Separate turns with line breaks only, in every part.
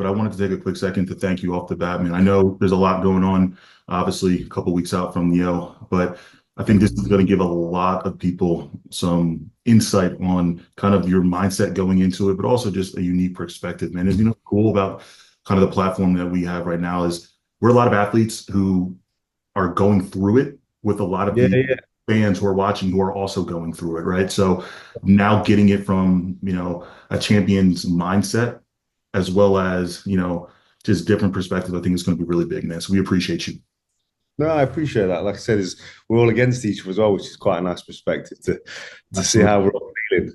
but I wanted to take a quick second to thank you off the bat, man. I know there's a lot going on, obviously a couple weeks out from Yale, but I think this is going to give a lot of people some insight on kind of your mindset going into it, but also just a unique perspective, man. And cool about kind of the platform that we have right now is we're a lot of athletes who are going through it with a lot of
Yeah,
the
yeah.
fans who are watching who are also going through it, right? So now getting it from, a champion's mindset as well as, just different perspective, I think is going to be really big, man. So we appreciate you.
No, I appreciate that. Like I said, we're all against each other as well, which is quite a nice perspective to see how
Absolutely.
we're all feeling.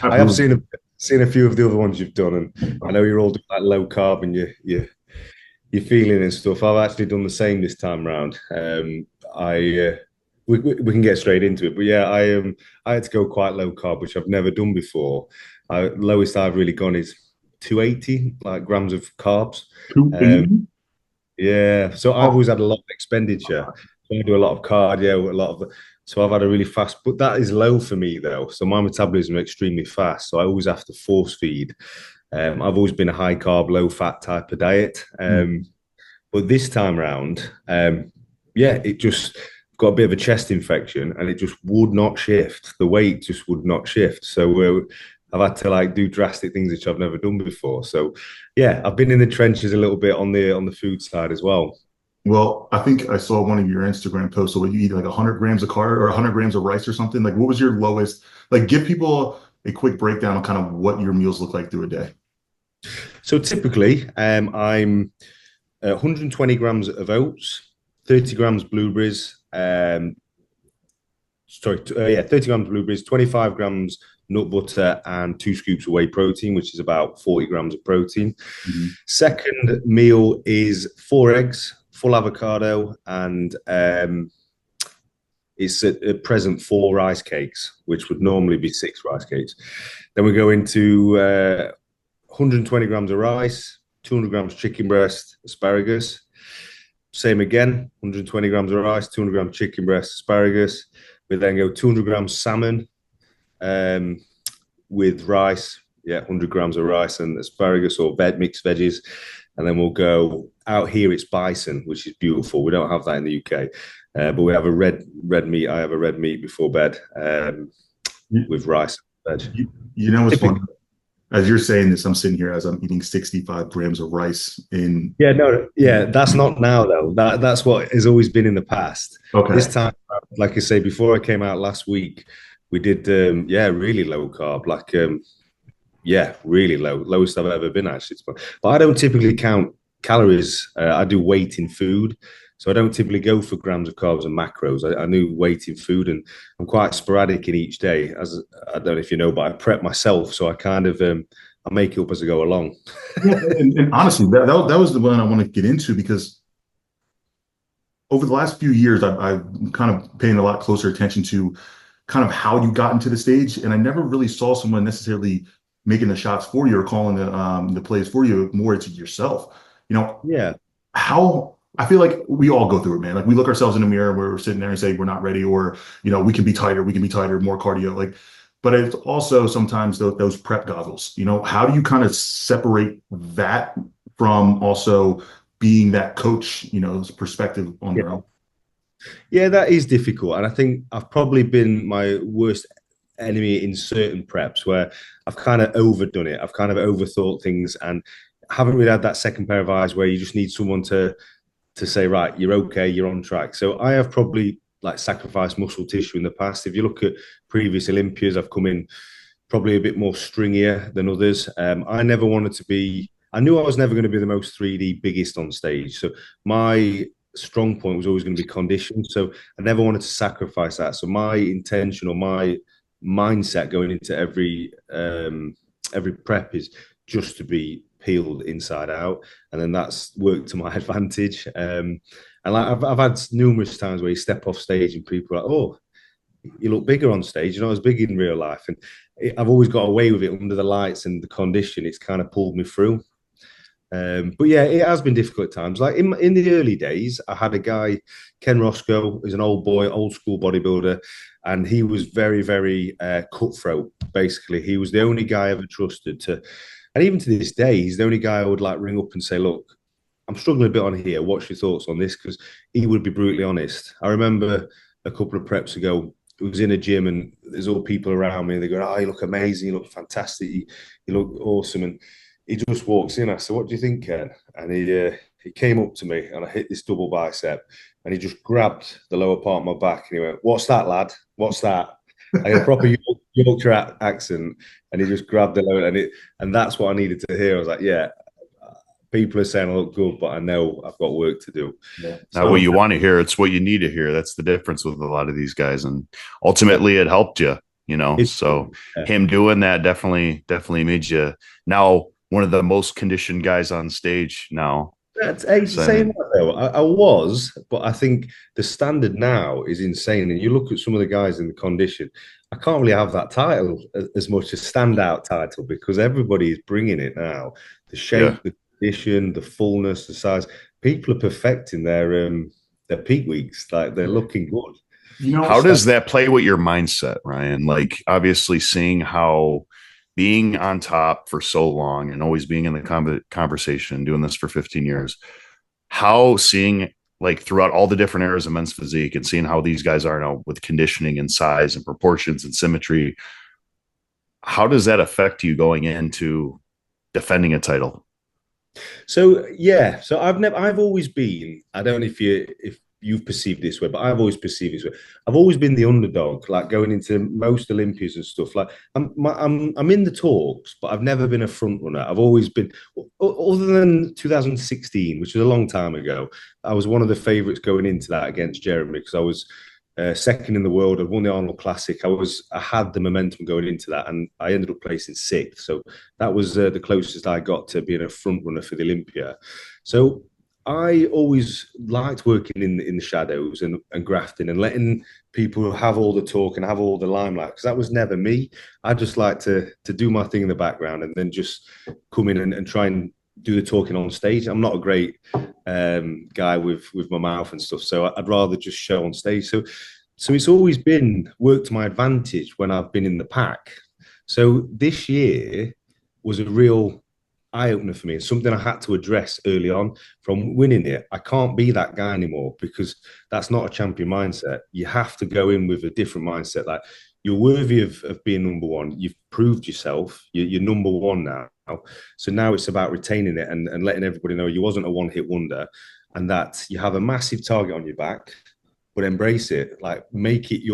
I have
Absolutely.
seen a few of the other ones you've done, and I know you're all doing like low carb and you're feeling and stuff. I've actually done the same this time round. I we can get straight into it, but yeah, I had to go quite low carb, which I've never done before. Lowest I've really gone is 280 like grams of carbs. Um,
280?
yeah, so I've
Oh,
always had a lot of expenditure. So I do a lot of cardio, a lot of. So I've had a really fast, but that is low for me though. So my metabolism is extremely fast. So I always have to force feed. I've always been a high carb, low fat type of diet. But this time round, yeah, it just got a bit of a chest infection and it just would not shift. The weight just would not shift. So I've had to like do drastic things which I've never done before. So yeah, I've been in the trenches a little bit on the food side as well.
well, I think I saw one of your Instagram posts. So you eat like 100 grams of carb or 100 grams of rice or something. Like, what was your lowest? Like, give people a quick breakdown of kind of what your meals look like through a day.
So typically, I'm 120 grams of oats, 30 grams blueberries, sorry, yeah, 30 grams blueberries, 25 grams nut butter, and 2 scoops of whey protein, which is about 40 grams of protein.
Mhm.
Second meal is 4 eggs, full avocado, and it's at present 4 rice cakes, which would normally be 6 rice cakes. Then we go into 120 grams of rice, 200 grams chicken breast, asparagus. Same again, 120 grams of rice, 200 grams chicken breast, asparagus. We then go 200 grams salmon um, with rice. Yeah, 100 grams of rice and asparagus or mixed veggies. And then we'll go out here. It's bison, which is beautiful. We don't have that in the UK, but we have a red meat. I have a red meat before bed
You,
with rice and veg.
you know what's funny?
Typically,
As you're saying this, I'm sitting here as I'm eating 65 grams of rice in.
yeah, no, yeah, that's not now though. That's what has always been in the past. This
Okay.
time, like I say, before I came out last week, we did yeah, really low carb, like yeah, really low, lowest I've ever been actually. But I don't typically count calories. I do weight in food, so I don't typically go for grams of carbs and macros. I do weight in food, and I'm quite sporadic in each day. As I don't know if you know, but I prep myself, so I kind of I make it up as I go along.
Yeah, and honestly, that was the one I want to get into because over the last few years, I've kind of paying a lot closer attention to kind of how you got into the stage, and I never really saw someone necessarily making the shots for you or calling the plays for you. More it's yourself. You know
Yeah,
how I feel like we all go through it, man. Like we look ourselves in the mirror, where we're sitting there and say we're not ready, or we can be tighter, more cardio. Like, but it's also sometimes those prep goggles. How do you kind of separate that from also being that coach, perspective on
yeah.
your own?
Yeah, that is difficult. And I think I've probably been my worst enemy in certain preps where I've kind of overdone it. I've kind of overthought things and haven't really had that second pair of eyes where you just need someone to say, right, you're okay, you're on track. So I have probably like sacrificed muscle tissue in the past. If you look at previous Olympias, I've come in probably a bit more stringier than others. I never wanted to be. I knew I was never going to be the most 3D biggest on stage. So my strong point was always going to be condition. So I never wanted to sacrifice that. So my intention or my mindset going into every prep is just to be peeled inside out, and then that's worked to my advantage. And like I've had numerous times where you step off stage and people are like, "Oh, you look bigger on stage." I was big in real life, and I've always got away with it under the lights and the condition. It's kind of pulled me through. But yeah, it has been difficult at times. Like in the early days, I had a guy, Ken Roscoe, who's an old boy, old school bodybuilder, and he was very, very cutthroat. Basically, he was the only guy I ever trusted to. And even to this day, he's the only guy I would like ring up and say, look, I'm struggling a bit on here. What's your thoughts on this? Because he would be brutally honest. I remember a couple of preps ago, I was in a gym and there's all people around me. They go, oh, you look amazing. You look fantastic. You look awesome. And he just walks in. I said, what do you think, Ken? And he came up to me and I hit this double bicep and he just grabbed the lower part of my back and he went, what's that, lad? What's that? I had a proper Yorkshire accent and he just grabbed the lower and that's what I needed to hear. I was like, yeah, people are saying I look good, but I know I've got work to do.
Yeah. Not what you want to hear. It's what you need to hear. That's the difference with a lot of these guys. And ultimately it helped you, so him doing that definitely made you now one of the most conditioned guys on stage now.
That's saying that though. I was, but I think the standard now is insane. And you look at some of the guys in the condition, I can't really have that title as much as standout title because everybody is bringing it now. The shape, the condition, the fullness, the size. People are perfecting their peak weeks. Like they're looking good.
How does that play with your mindset, Ryan? Like obviously seeing how being on top for so long and always being in the conversation, doing this for 15 years, how seeing like throughout all the different eras of men's physique and seeing how these guys are now with conditioning and size and proportions and symmetry, how does that affect you going into defending a title?
So I've always been, I don't know if you've perceived this way, but I've always perceived this way. I've always been the underdog, like going into most Olympias and stuff. Like I'm in the talks, but I've never been a front runner. I've always been, other than 2016, which was a long time ago. I was one of the favourites going into that against Jeremy because I was second in the world. I won the Arnold Classic. I had the momentum going into that, and I ended up placing sixth. So that was the closest I got to being a front runner for the Olympia. So I always liked working in the shadows and grafting and letting people have all the talk and have all the limelight because that was never me. I just like to do my thing in the background and then just come in and try and do the talking on stage. I'm not a great guy with my mouth and stuff, so I'd rather just show on stage. So it's always been worked to my advantage when I've been in the pack. So this year was a real eye-opener for me. It's something I had to address early on from winning it. I can't be that guy anymore because that's not a champion mindset. You have to go in with a different mindset. Like you're worthy of being number one. You've proved yourself. You're number one now. So now it's about retaining it and letting everybody know you wasn't a one-hit wonder and that you have a massive target on your back, but embrace it. Like make it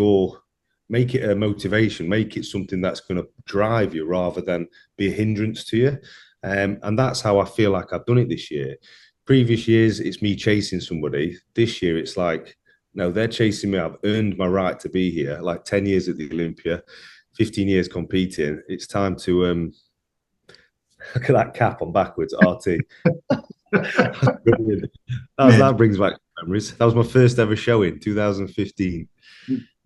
a motivation. Make it something that's going to drive you rather than be a hindrance to you. And that's how I feel like I've done it this year. Previous years, it's me chasing somebody. This year, it's like, no, they're chasing me. I've earned my right to be here. Like 10 years at the Olympia, 15 years competing. It's time to look at that cap on backwards, RT. That brings back memories. That was my first ever showing, 2015.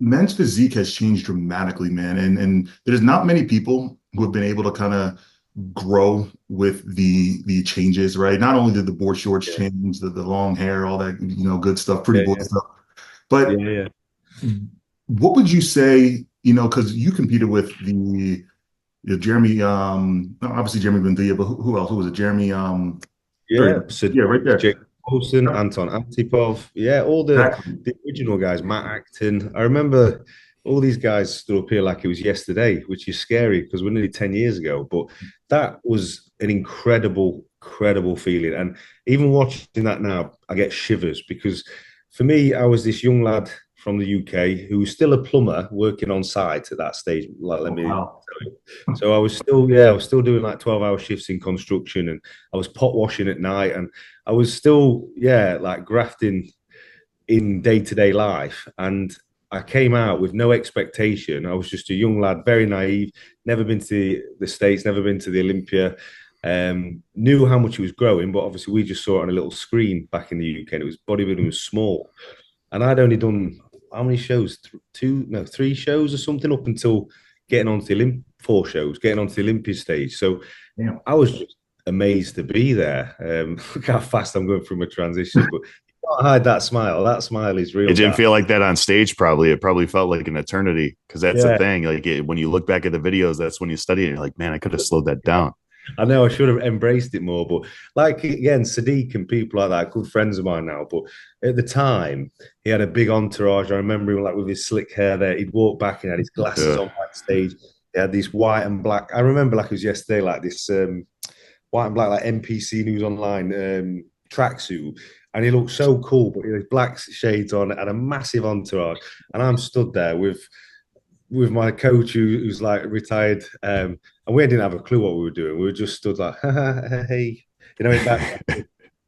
Men's physique has changed dramatically, man. And there's not many people who have been able to kind of grow with the changes, right? Not only did the board shorts change, the long hair, all that, good stuff, pretty boy stuff. But what would you say, because you competed with the Jeremy, obviously Jeremy Bendia, but who else? Who was it? Jeremy,
right there. Jake Olsen, Anton Antipov, all the original guys, Matt Acton. I remember all these guys stood up here like it was yesterday, which is scary because we're nearly 10 years ago. But that was an incredible feeling. And even watching that now, I get shivers because for me, I was this young lad from the UK who was still a plumber working on site at that stage. Like, let me tell you. So I was still doing like 12-hour shifts in construction and I was pot washing at night and I was still, like grafting in day-to-day life. And I came out with no expectation. I was just a young lad, very naive, never been to the States, never been to the Olympia, knew how much it was growing, but obviously we just saw it on a little screen back in the UK and it was bodybuilding was small. And I'd only done, how many shows? 3 shows or something up until getting onto the 4 shows, getting onto the Olympia stage. So I was just amazed to be there. Look how fast I'm going through my transition, but can't hide that smile. That smile is real.
It didn't feel like that on stage. Probably it probably felt like an eternity because that's the thing. Like when you look back at the videos, that's when you study it. You're like, man, I could have slowed that down.
I know I should have embraced it more, but like again, Sadiq and people like that, good friends of mine now. But at the time, he had a big entourage. I remember him like with his slick hair there. He'd walk back and had his glasses
Yeah.
on backstage. He had this white and black. I remember like it was yesterday, like this white and black like NPC News Online tracksuit. And he looked so cool, but he had black shades on and a massive entourage. And I'm stood there with my coach who's like retired, and we didn't have a clue what we were doing. We were just stood like, hey, you know, in back.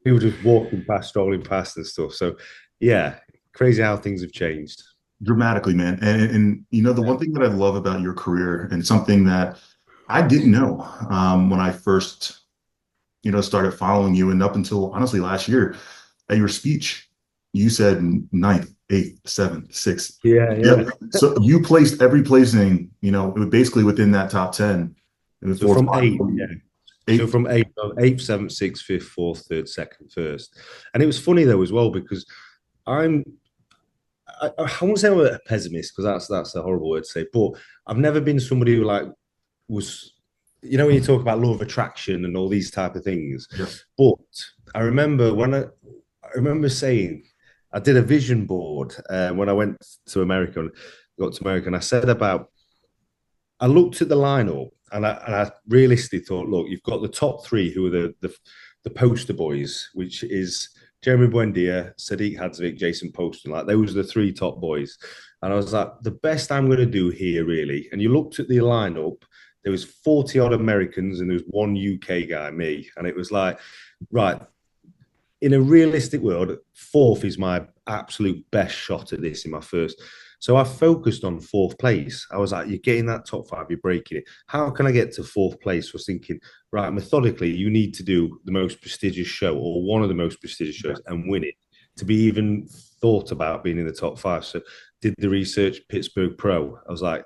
We were just walking past, strolling past and stuff. So, yeah, crazy how things have changed.
Dramatically, man. And you know, the one thing that I love about your career and something that I didn't know when I first, started following you, and up until honestly last year at your speech, you said ninth, eighth, seventh, sixth.
Yeah, yeah.
Yep. So you placed every placing, it was basically within that top 10. It was
So from eight, So
eight.
from eighth, seventh, sixth, fifth, fourth, third, second, first. And it was funny though as well because I'm I won't say I'm a pessimist because that's a horrible word to say, but I've never been somebody who like was, when you talk about law of attraction and all these type of things.
Yeah.
But I remember I remember saying I did a vision board when I went to America and got to America, and I looked at the lineup and I realistically thought, look, you've got the top three who are the poster boys, which is Jeremy Buendia, Sadiq Hadzovic, Jason Poston. Like those are the three top boys. And I was like, the best I'm going to do here, really. And you looked at the lineup, there was 40 odd Americans and there was one UK guy, me. And it was like, right, in a realistic world, fourth is my absolute best shot at this in my first. So I focused on fourth place. I was like, you're getting that top five, you're breaking it. How can I get to fourth place? I was thinking, right, methodically, you need to do the most prestigious show or one of the most prestigious shows and win it to be even thought about being in the top five. So did the research, Pittsburgh Pro. I was like,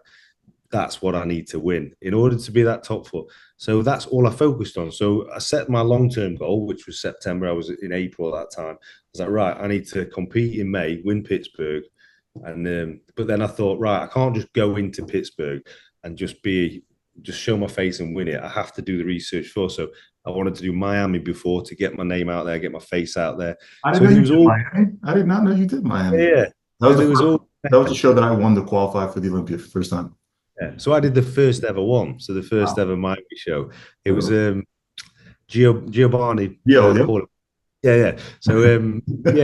that's what I need to win in order to be that top four. So that's all I focused on. So I set my long-term goal, which was September. I was in April at that time. I was like, right, I need to compete in May, win Pittsburgh. And but then I thought, right, I can't just go into Pittsburgh and just show my face and win it. I have to do the research first. So I wanted to do Miami before to get my name out there, get my face out there.
I didn't know you did Miami. I did not know you did Miami.
Yeah.
That was the show that I won to qualify for the Olympia for the first time.
Yeah. So I did the first ever one. So the first ever Miami show. It was Giovanni. Yeah. So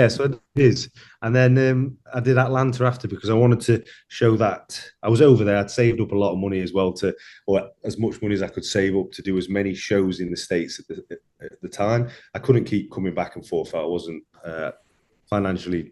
so it is. And then I did Atlanta after because I wanted to show that I was over there. I'd saved up a lot of money as well or as much money as I could save up to do as many shows in the States at the time. I couldn't keep coming back and forth. I wasn't financially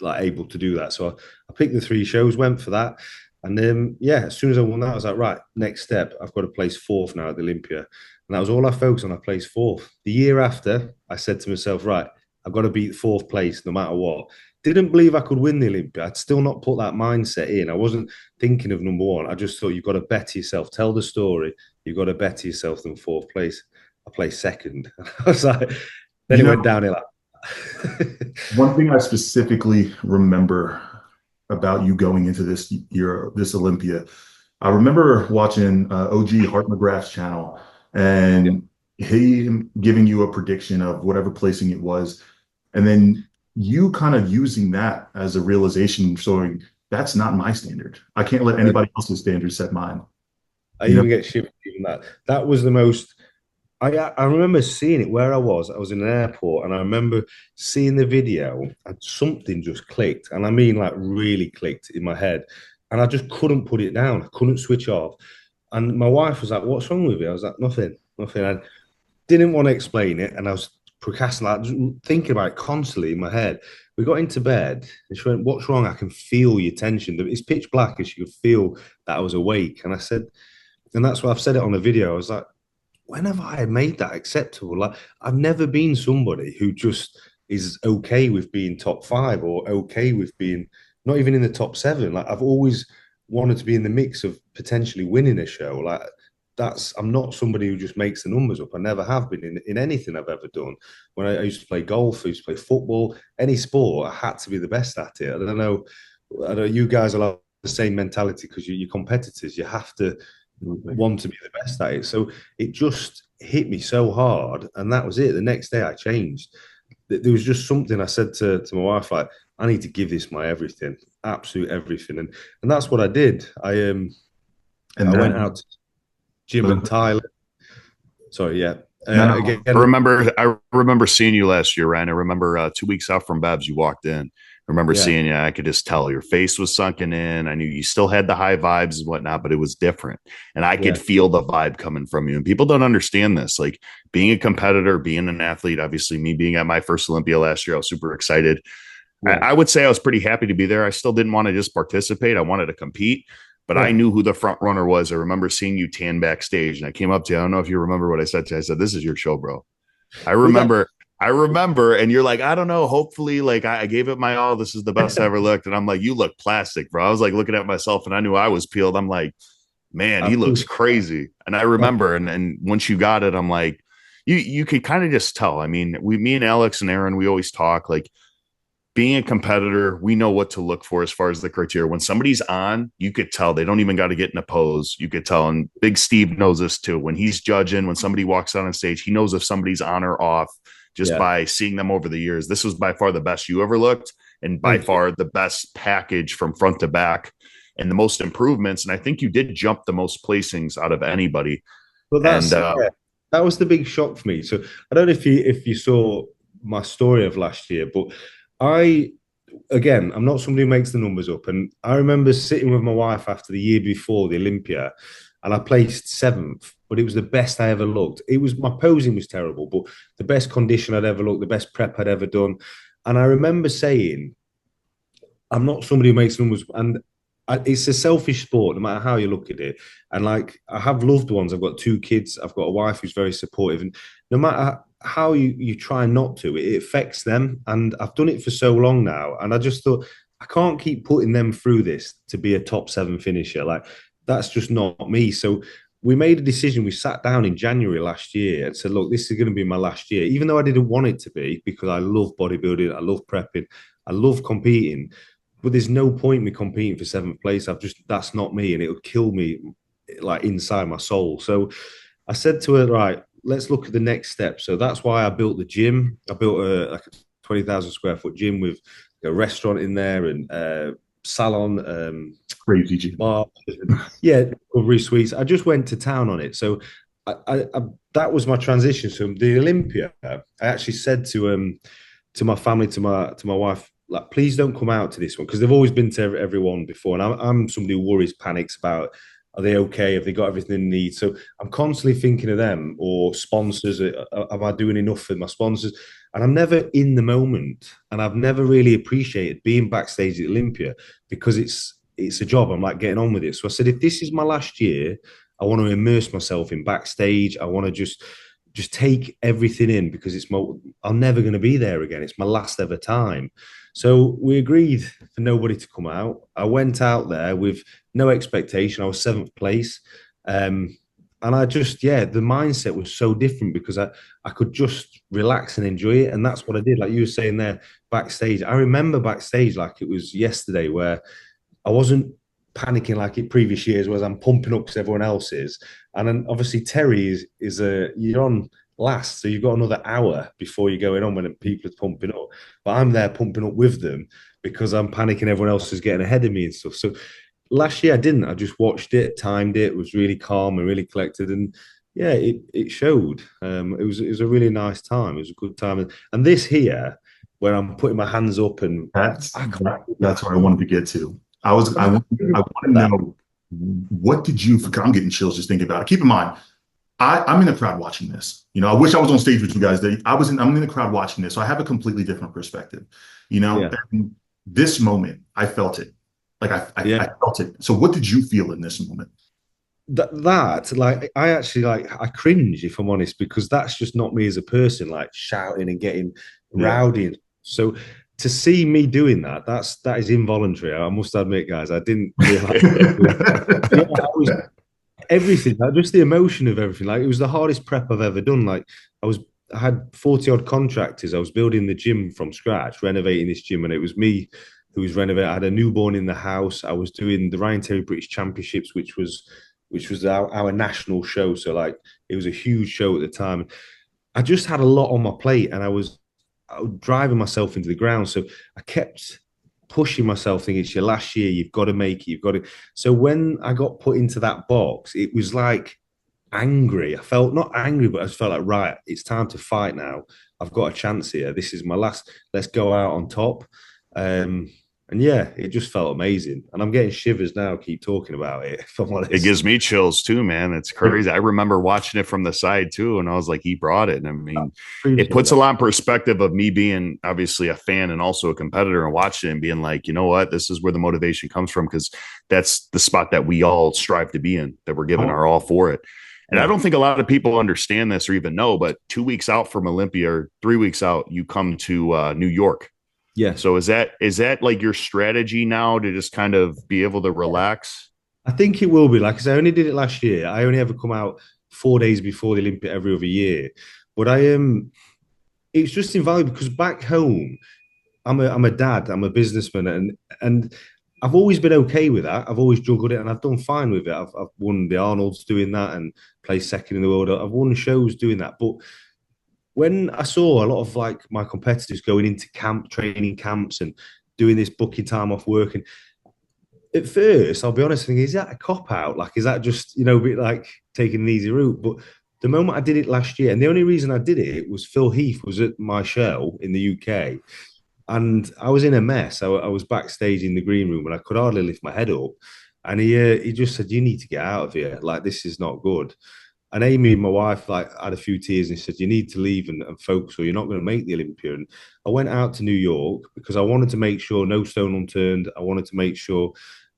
able to do that. So I picked the three shows, went for that. And then, as soon as I won that, I was like, right, next step, I've got to place fourth now at the Olympia. And that was all I focused on. I placed fourth. The year after, I said to myself, right, I've got to beat fourth place no matter what. Didn't believe I could win the Olympia. I'd still not put that mindset in. I wasn't thinking of number one. I just thought you've got to better yourself. Tell the story. You've got to better yourself than fourth place. I placed second. I was like, then it went downhill.
One thing I specifically remember about you going into this Olympia, I remember watching OG Hart McGrath's channel and he giving you a prediction of whatever placing it was, and then you kind of using that as a realization, showing that's not my standard. I can't let anybody else's standard set mine.
I even get shivered even that. That was the most. I remember seeing it where I was. I was in an airport, and I remember seeing the video, and something just clicked, and I mean, like really clicked in my head, and I just couldn't put it down. I couldn't switch off. And my wife was like, "What's wrong with you?" I was like, "Nothing, nothing." I didn't want to explain it, and I was procrastinating, thinking about it constantly in my head. We got into bed, and she went, "What's wrong?" I can feel your tension. It's pitch black, and she could feel that I was awake. And I said, and that's why I've said it on the video. I was like, when have I made that acceptable? Like, I've never been somebody who just is okay with being top five or okay with being not even in the top seven. Like, I've always wanted to be in the mix of potentially winning a show. Like, I'm not somebody who just makes the numbers up. I never have been in anything I've ever done. When I used to play golf, I used to play football, any sport, I had to be the best at it. I don't know you guys will have the same mentality because you're competitors. You have to want to be the best at it. So it hit me so hard, and that was it. The next day I changed. There was just something I said to my wife, like, I need to give this my everything, absolute everything. And that's what I did.
And
I went
then,
out to gym in Thailand. Sorry, yeah.
no, no,
Again,
I remember seeing you last year, Ryan. I remember 2 weeks out from Babs, you walked in. I remember
yeah,
seeing you. I could just tell your face was sunken in. I knew you still had the high vibes and whatnot, but it was different. And I could
yeah,
feel the vibe coming from you. And people don't understand this. Like being a competitor, being an athlete, obviously me being at my first Olympia last year, I was super excited. I,
yeah,
I would say I was pretty happy to be there. I still didn't want to just participate. I wanted to compete, but I
yeah.
knew who the front runner was. I remember seeing you tan backstage, and I came up to you. I don't know if you remember what I said to you. I said, "This is your show, bro." I
Well, that,
remember. I remember, and you're like, I don't know. Hopefully, like I gave it my all. This is the best I ever looked, and I'm like, you look plastic, bro. I was like looking at myself, and I knew I was peeled. I'm like, man,
I
he looks
think,
crazy. And I remember, and once you got it, I'm like, you could kind of just tell. I mean, me and Alex and Aaron, we always talk like being a competitor, we know what to look for as far as the criteria. When somebody's on, you could tell they don't even got to get in a pose. You could tell. And Big Steve knows this too. When he's judging, when somebody walks out on stage, he knows if somebody's on or off just
yeah.
by seeing them over the years. This was by far the best you ever looked, and by
Thank you.
far the best package from front to back and the most improvements. And I think you did jump the most placings out of anybody.
But
And
that was the big shock for me. So I don't know if you saw my story of last year, but I again, I'm not somebody who makes the numbers up. And I remember sitting with my wife after the year before the Olympia, and I placed seventh, but it was the best I ever looked. It was, my posing was terrible, but the best condition I'd ever looked, the best prep I'd ever done. And I remember saying, I'm not somebody who makes numbers, and it's a selfish sport, no matter how you look at it. And like, I have loved ones. I've got two kids. I've got a wife who's very supportive, and no matter how you try not to, it affects them. And I've done it for so long now, and I just thought I can't keep putting them through this to be a top seven finisher. Like, that's just not me. So we made a decision. We sat down in January last year and said, look, this is going to be my last year, even though I didn't want it to be, because I love bodybuilding, I love prepping, I love competing. But there's no point me competing for seventh place. That's not me, and it would kill me like inside my soul. So I said to her, right, let's look at the next step. So that's why I built the gym. I built like a 20,000 square foot gym with a restaurant in there and salon,
crazy gym.
bar, yeah, recovery suites. I just went to town on it. So that was my transition. So the Olympia, I actually said to my family, to my wife, like, please don't come out to this one, because they've always been to everyone before, and I'm somebody who worries, panics about, are they okay? Have they got everything they need? So I'm constantly thinking of them, or sponsors. Am I doing enough for my sponsors? And I'm never in the moment, and I've never really appreciated being backstage at Olympia, because it's a job. I'm like getting on with it. So I said, if this is my last year, I want to immerse myself in backstage. I want to just take everything in, because I'm never going to be there again. It's my last ever time. So we agreed for nobody to come out. I went out there with no expectation. I was seventh place. And I just, yeah, the mindset was so different, because I could just relax and enjoy it. And that's what I did. Like you were saying there, backstage. I remember backstage like it was yesterday, where I wasn't panicking like in previous years, whereas I'm pumping up because everyone else is. And then obviously Terry you're on last, so you've got another hour before you're going on when people are pumping up. But I'm there pumping up with them because I'm panicking. Everyone else is getting ahead of me and stuff. So last year I didn't. I just watched it, timed it, was really calm and really collected, and yeah, it showed. It was a really nice time. It was a good time, and this here, where I'm putting my hands up and
That's what I wanted to get to. I want to know, what did you? I'm getting chills just thinking about it. Keep in mind, I'm in the crowd watching this. I wish I was on stage with you guys. I'm in the crowd watching this, so I have a completely different perspective.
Yeah.
And this moment, I felt it. Like
Yeah.
I felt it. So what did you feel in this moment?
That like I cringe, if I'm honest, because that's just not me as a person, like shouting and getting
Yeah.
rowdy. So to see me doing that is involuntary. I must admit, guys, I didn't realize. Yeah, everything, like just the emotion of everything. Like, it was the hardest prep I've ever done. Like, I had 40 odd contractors. I was building the gym from scratch, renovating this gym, and it was me who was renovating. I had a newborn in the house. I was doing the Ryan Terry British Championships, which was which was our national show. So like it was a huge show at the time. I just had a lot on my plate, and I was driving myself into the ground. So I kept pushing myself, thinking it's your last year, you've got to make it, you've got to. So when I got put into that box, it was like angry. I felt not angry, but I just felt like, right, it's time to fight now. I've got a chance here. This is my last. Let's go out on top. And yeah, it just felt amazing. And I'm getting shivers now. Keep talking about it. If I'm honest,
It gives me chills too, man. It's crazy. I remember watching it from the side too, and I was like, he brought it. And I mean, it puts a lot in perspective of me being obviously a fan and also a competitor and watching it and being like, you know what, this is where the motivation comes from, because that's the spot that we all strive to be in, that we're giving our all for it. And I don't think a lot of people understand this or even know, but 2 weeks out from Olympia, or 3 weeks out, you come to New York.
Yeah.
So is that like your strategy now to just kind of be able to relax?
I think it will be. Like I said, I only did it last year. I only ever come out 4 days before the Olympia every other year. But I am. It's just invaluable because back home, I'm a dad. I'm a businessman, and I've always been okay with that. I've always juggled it, and I've done fine with it. I've won the Arnold's doing that and placed second in the world. I've won shows doing that, but when I saw a lot of like my competitors going into training camps and doing this booking time off work, and at first, I'll be honest, thinking, is that a cop out? Like, is that just, a bit like taking an easy route? But the moment I did it last year, and the only reason I did it was Phil Heath was at my show in the UK, and I was in a mess. I was backstage in the green room, and I could hardly lift my head up. And he just said, "You need to get out of here. Like, this is not good." And Amy, my wife, like had a few tears and said, "You need to leave and focus, or you're not going to make the Olympia." And I went out to New York because I wanted to make sure no stone unturned. I wanted to make sure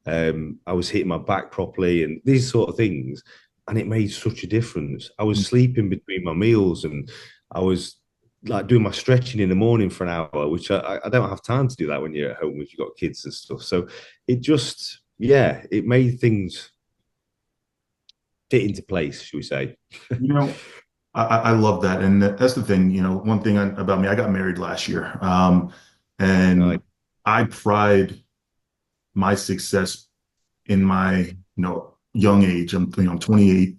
I was hitting my back properly and these sort of things. And it made such a difference. I was sleeping between my meals, and I was like doing my stretching in the morning for an hour, which I don't have time to do that when you're at home, if you've got kids and stuff. So it just, yeah, it made things fit into place, should we say?
You know, I love that. And that's the thing, one thing about me, I got married last year. And
Right.
I pride my success in my, young age. I'm 28.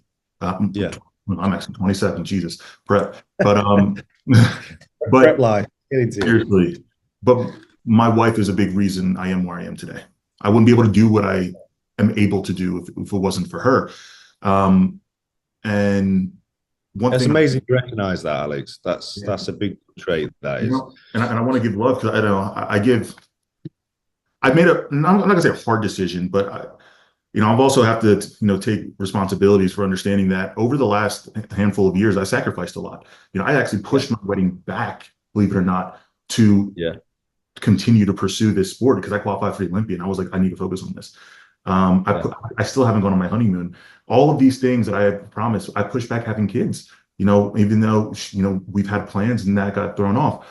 Yeah.
I'm actually 27. Jesus, prep. But
Prep
but
life. Get into it.
seriously, but my wife is a big reason I am where I am today. I wouldn't be able to do what I am able to do if it wasn't for her. And one
That's
thing
amazing to recognize that, Alex. That's a big trait, that is.
and I want to give love because I made I'm not gonna say a hard decision, but I've also have to, take responsibilities for understanding that over the last handful of years, I sacrificed a lot. I actually pushed my wedding back, believe it or not, to continue to pursue this sport because I qualified for the Olympia, and I was like, I need to focus on this. I still haven't gone on my honeymoon. All of these things that I had promised, I pushed back having kids, even though, we've had plans and that got thrown off.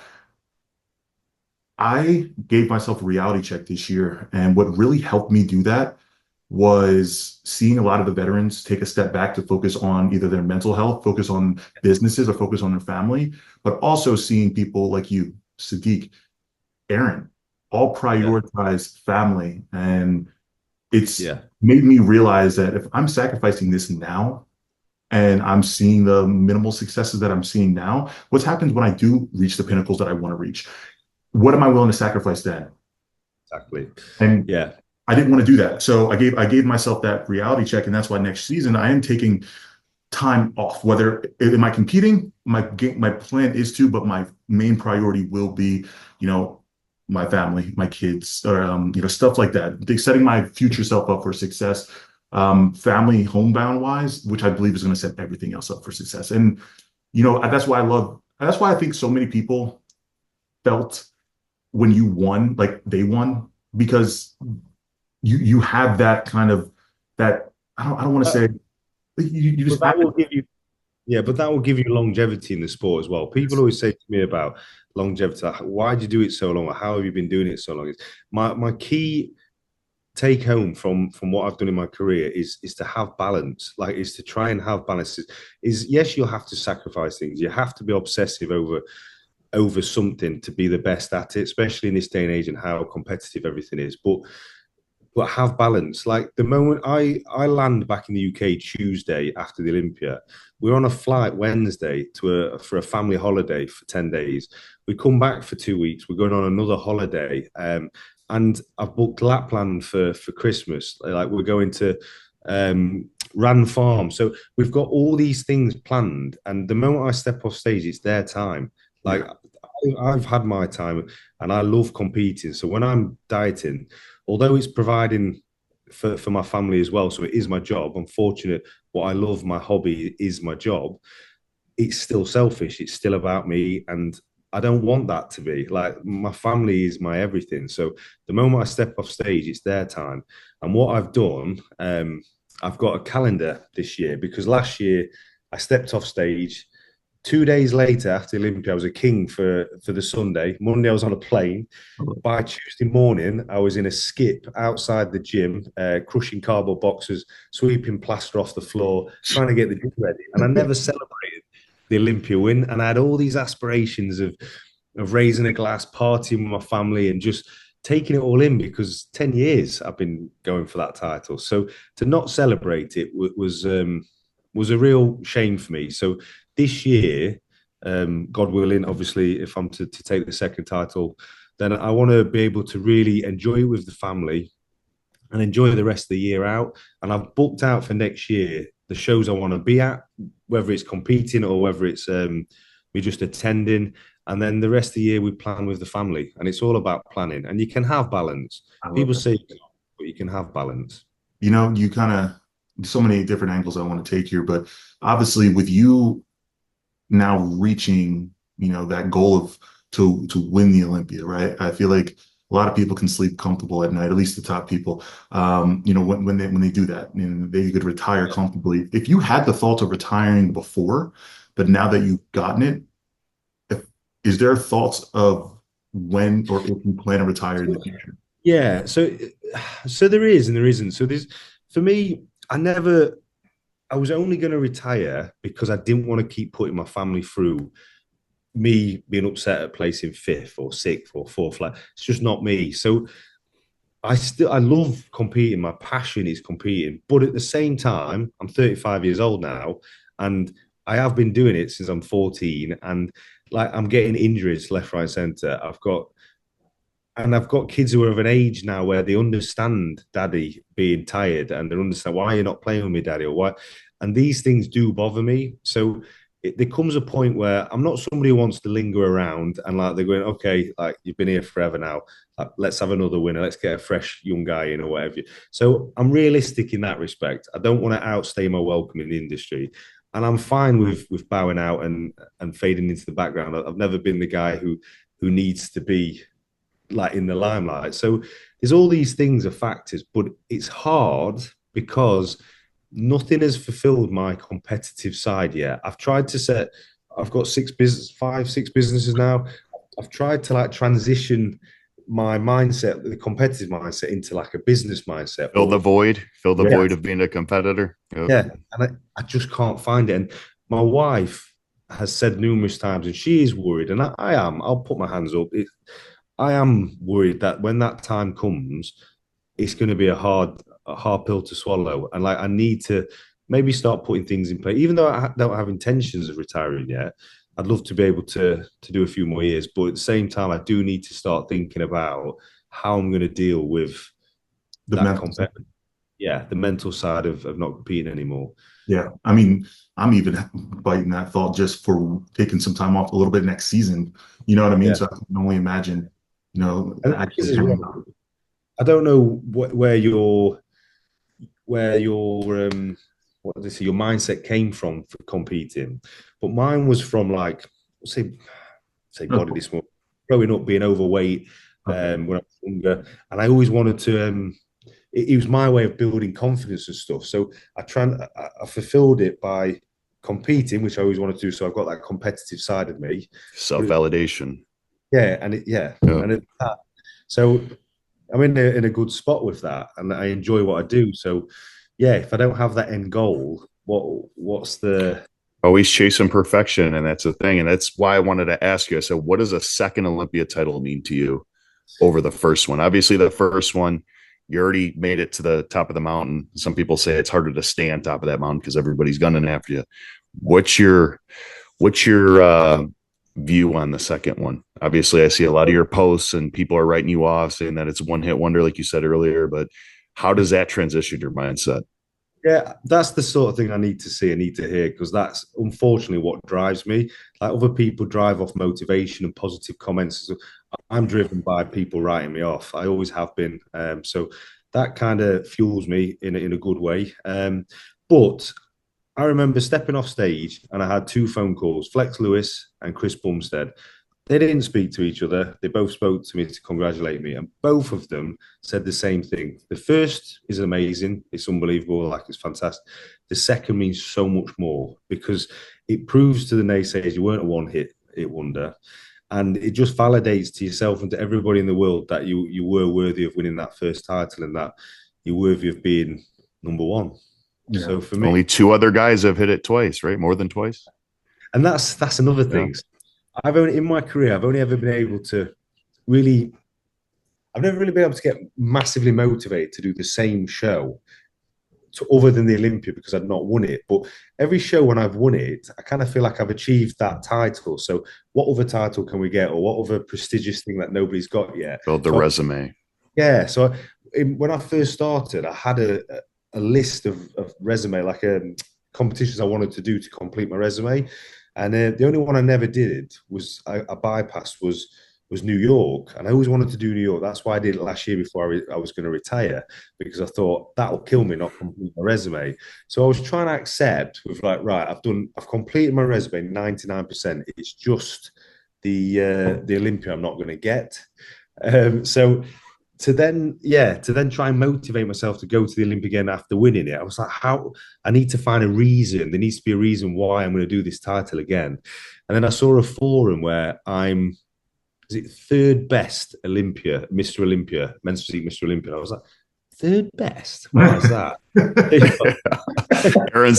I gave myself a reality check this year. And what really helped me do that was seeing a lot of the veterans take a step back to focus on either their mental health, focus on businesses, or focus on their family, but also seeing people like you, Sadiq, Aaron, all prioritize family. And it's made me realize that if I'm sacrificing this now and I'm seeing the minimal successes that I'm seeing now, what's happened when I do reach the pinnacles that I want to reach? What am I willing to sacrifice then?
Exactly.
And I didn't want to do that. So I gave myself that reality check. And that's why next season I am taking time off. Whether am I competing? My plan is to, but my main priority will be, my family, my kids, or stuff like that. Setting my future self up for success, family homebound wise, which I believe is going to set everything else up for success. And that's why I think so many people felt when you won, like they won, because you have that kind of that. I don't want to say you just.
That will give you. Yeah, but that will give you longevity in the sport as well. People always say to me about longevity, like, why do you do it so long? Or how have you been doing it so long? My key take home from what I've done in my career is to have balance. Like, is to try and have balance. Is yes, you'll have to sacrifice things. You have to be obsessive over something to be the best at it, especially in this day and age and how competitive everything is. But but have balance. Like the moment I land back in the UK Tuesday after the Olympia, we're on a flight Wednesday for a family holiday for 10 days. We come back for 2 weeks. We're going on another holiday. And I've booked Lapland for Christmas. Like we're going to Ran Farm. So we've got all these things planned. And the moment I step off stage, it's their time. Like I've had my time and I love competing. So when I'm dieting, although it's providing for my family as well, so it is my job. I'm fortunate. What I love, my hobby is my job. It's still selfish. It's still about me. And I don't want that to be like my family is my everything. So the moment I step off stage, it's their time. And what I've done, I've got a calendar this year because last year I stepped off stage. 2 days later, after Olympia, I was a king for the Sunday. Monday, I was on a plane. By Tuesday morning, I was in a skip outside the gym, crushing cardboard boxes, sweeping plaster off the floor, trying to get the gym ready. And I never celebrated the Olympia win. And I had all these aspirations of raising a glass, partying with my family, and just taking it all in because 10 years I've been going for that title. So to not celebrate it was a real shame for me. So this year, God willing, obviously, if I'm to take the second title, then I want to be able to really enjoy it with the family and enjoy the rest of the year out. And I've booked out for next year the shows I want to be at, whether it's competing or whether it's me just attending. And then the rest of the year we plan with the family. And it's all about planning. And you can have balance. People say, but you can have balance.
You know, you kind of so many different angles I want to take here, but obviously with you now reaching, you know, that goal of to win the Olympia, right? I feel like a lot of people can sleep comfortable at night, at least the top people. You know, when they do that, and they could retire comfortably. If you had the thought of retiring before, but now that you've gotten it, is there thoughts of when or if you plan to retire in the future?
Yeah, so there is and there isn't. So there's for me, I was only going to retire because I didn't want to keep putting my family through me being upset at placing fifth or sixth or fourth. Like it's just not me. So I love competing. My passion is competing, but at the same time, I'm 35 years old now, and I have been doing it since I'm 14, and like I'm getting injuries left, right, centre. I've got kids who are of an age now where they understand daddy being tired and they understand why you're not playing with me, daddy, or why. And these things do bother me. So there comes a point where I'm not somebody who wants to linger around and like they're going, okay, like you've been here forever now. Like, let's have another winner. Let's get a fresh young guy in or whatever. So I'm realistic in that respect. I don't want to outstay my welcome in the industry. And I'm fine with bowing out and fading into the background. I've never been the guy who needs to be like in the limelight. So there's all these things are factors, but it's hard because nothing has fulfilled my competitive side yet. I've got five, six businesses now. I've tried to like transition my mindset, the competitive mindset, into like a business mindset.
Fill the void of being a competitor.
Yep. Yeah. And I just can't find it. And my wife has said numerous times, and she is worried, and I am, I'll put my hands up. I am worried that when that time comes, it's going to be a hard pill to swallow. And like, I need to maybe start putting things in place, even though I don't have intentions of retiring yet. I'd love to be able to do a few more years, but at the same time, I do need to start thinking about how I'm going to deal with
the mental
the mental side of not competing anymore.
Yeah, I mean, I'm even biting that thought just for taking some time off a little bit next season. You know what I mean? Yeah. So I can only imagine, you know,
I don't know where your your mindset came from for competing, but mine was from like say body this morning, growing up being overweight when I was younger, and I always wanted to. It was my way of building confidence and stuff. So I fulfilled it by competing, which I always wanted to do. So I've got that competitive side of me,
self-validation.
So I'm in a good spot with that, and I enjoy what I do. So, yeah, if I don't have that end goal, what's the
always chasing perfection, and that's the thing, and that's why I wanted to ask you. I said, what does a second Olympia title mean to you over the first one? Obviously, the first one, You already made it to the top of the mountain. Some people say it's harder to stay on top of that mountain because everybody's gunning after you. What's your view on the second one? Obviously, I see a lot of your posts and people are writing you off saying that it's one hit wonder, like you said earlier. But how does that transition your mindset?
Yeah, that's the sort of thing I need to see, I need to hear, because that's unfortunately what drives me. Like other people drive off motivation and positive comments. So I'm driven by people writing me off. I always have been. So that kind of fuels me in a good way. But I remember stepping off stage and I had two phone calls, Flex Lewis and Chris Bumstead. They didn't speak to each other. They both spoke to me to congratulate me. And both of them said the same thing. The first is amazing. It's unbelievable. Like, it's fantastic. The second means so much more because it proves to the naysayers you weren't a one-hit wonder. And it just validates to yourself and to everybody in the world that you were worthy of winning that first title and that you're worthy of being number one. Yeah. So for me,
only two other guys have hit it twice, right? More than twice.
And that's another thing. Yeah. I've only in my career, I've only ever been able to really, I've never really been able to get massively motivated to do the same show other than the Olympia because I'd not won it. But every show when I've won it, I kind of feel like I've achieved that title. So what other title can we get, or what other prestigious thing that nobody's got yet?
Build the resume.
Yeah. So when I first started, I had a list of resume, like competitions I wanted to do to complete my resume. And the only one I never did was I bypassed was New York, and I always wanted to do New York. That's why I did it last year before I was going to retire, because I thought that'll kill me not complete my resume. So I was trying to accept with like, right, I've completed my resume 99%. It's just the Olympia I'm not going to get. So to then try and motivate myself to go to the Olympic again after winning it, I was like, how? I need to find a reason. There needs to be a reason why I'm going to do this title again. And then I saw a forum where is it third best Olympia, Mr. Olympia, men's physique Mr. Olympia. I was like, third best? Why is that?
Aaron